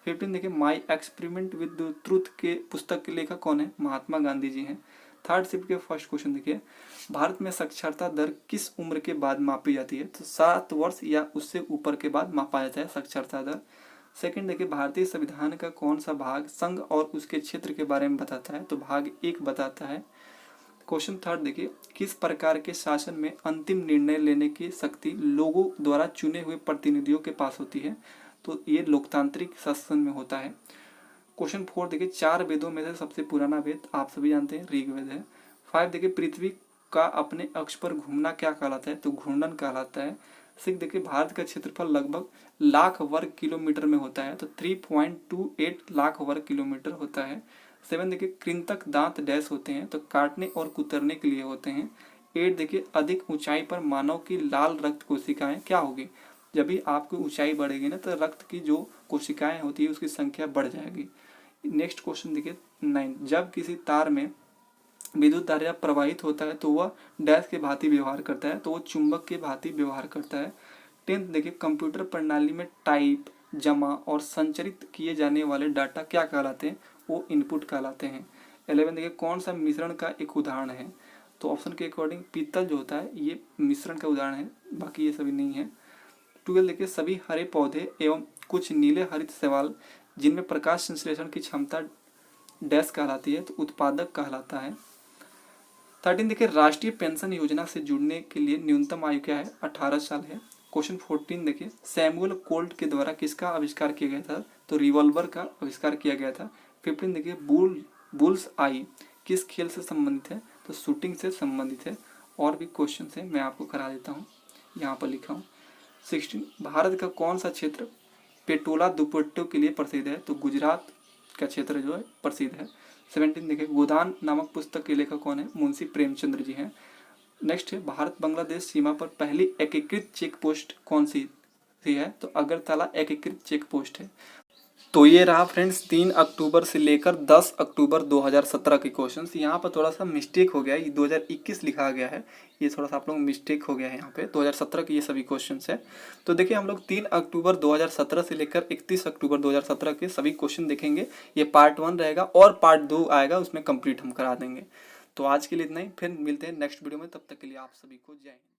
15 देखिए माई एक्सपेरिमेंट विद ट्रूथ के पुस्तक के लेखक कौन है? महात्मा गांधी जी हैं। थर्ड शिफ्ट के फर्स्ट क्वेश्चन देखिए भारत में साक्षरता दर किस उम्र के बाद मापी जाती है? तो 7 वर्ष या उससे ऊपर के बाद मापा जाता है साक्षरता दर। सेकंड देखिए भारतीय संविधान का कौन सा भाग संघ और उसके क्षेत्र के बारे में बताता है? तो भाग 1 बताता है। क्वेश्चन थर्ड देखिए किस प्रकार के शासन में अंतिम निर्णय लेने की शक्ति लोगों द्वारा चुने हुए प्रतिनिधियों के पास होती है? तो ये लोकतांत्रिक शासन में होता है। क्वेश्चन 4 देखिए 4 वेदों में से सबसे पुराना वेद आप सभी जानते हैं ऋग्वेद है। 5 देखिए पृथ्वी का अपने अक्ष पर घूमना क्या कहलाता है? तो घूर्णन कहलाता है। 6 देखिए भारत का क्षेत्रफल लगभग लाख वर्ग किलोमीटर में होता है तो 3.28 लाख वर्ग किलोमीटर होता है। 7 देखिए कृंतक दांत डैश होते हैं तो काटने और कुतरने के लिए होते हैं। 8 देखिए अधिक ऊंचाई पर मानव की लाल रक्त कोशिकाएं क्या होगी? जब भी आपकी ऊंचाई बढ़ेगी ना तो रक्त की जो कोशिकाएं होती है उसकी संख्या बढ़ जाएगी। नेक्स्ट क्वेश्चन देखिए 9 जब किसी तार में विद्युत धारा प्रवाहित होता है तो वह डैश के भांति व्यवहार करता है तो वो चुंबक के भांति व्यवहार करता है। 10 देखिए कंप्यूटर प्रणाली में टाइप जमा और संचरित किए जाने वाले डाटा क्या कहलाते हैं? वो इनपुट कहलाते हैं। 11 देखिए कौन सा मिश्रण का एक उदाहरण है? तो ऑप्शन के अकॉर्डिंग पीतल जो होता है ये मिश्रण का उदाहरण है, बाकी ये सभी नहीं है। 12 देखिए सभी हरे पौधे एवं कुछ नीले हरित शैवाल जिनमें प्रकाश संश्लेषण की क्षमता डैश कहलाती है तो उत्पादक कहलाता है। 13 देखिए राष्ट्रीय पेंशन योजना से जुड़ने के लिए न्यूनतम आयु क्या है? 18 साल है। क्वेश्चन 14 देखिए सैमुअल कोल्ट के द्वारा किसका आविष्कार किया गया था? तो रिवॉल्वर का आविष्कार किया गया था। 15 देखिए बुल्स आई किस खेल से संबंधित है? तो शूटिंग से संबंधित है। और भी क्वेश्चन है मैं आपको करा देता हूँ, यहाँ पर लिखा हूँ। 16 भारत का कौन सा क्षेत्र पेटोला दुपट्टों के लिए प्रसिद्ध है? तो गुजरात का क्षेत्र जो है प्रसिद्ध है। 17 देखिए गोदान नामक पुस्तक के लेखक कौन है? मुंशी प्रेमचंद्र जी हैं। नेक्स्ट है भारत बांग्लादेश सीमा पर पहली एकीकृत चेक पोस्ट कौन सी है? तो अगरतला एकीकृत चेक पोस्ट है। तो ये रहा फ्रेंड्स 3 अक्टूबर से लेकर 10 अक्टूबर 2017 के क्वेश्चंस। यहाँ पर थोड़ा सा मिस्टेक हो गया है, ये 2021 लिखा गया है, ये थोड़ा सा आप लोग मिस्टेक हो गया है। यहाँ पे 2017 के ये सभी क्वेश्चंस है। तो देखिए हम लोग 3 अक्टूबर 2017 से लेकर 31 अक्टूबर 2017 के सभी क्वेश्चन देखेंगे। ये पार्ट 1 रहेगा और पार्ट 2 आएगा, उसमें कंप्लीट हम करा देंगे। तो आज के लिए इतना ही, फिर मिलते हैं नेक्स्ट वीडियो में। तब तक के लिए आप सभी को जय हिंद।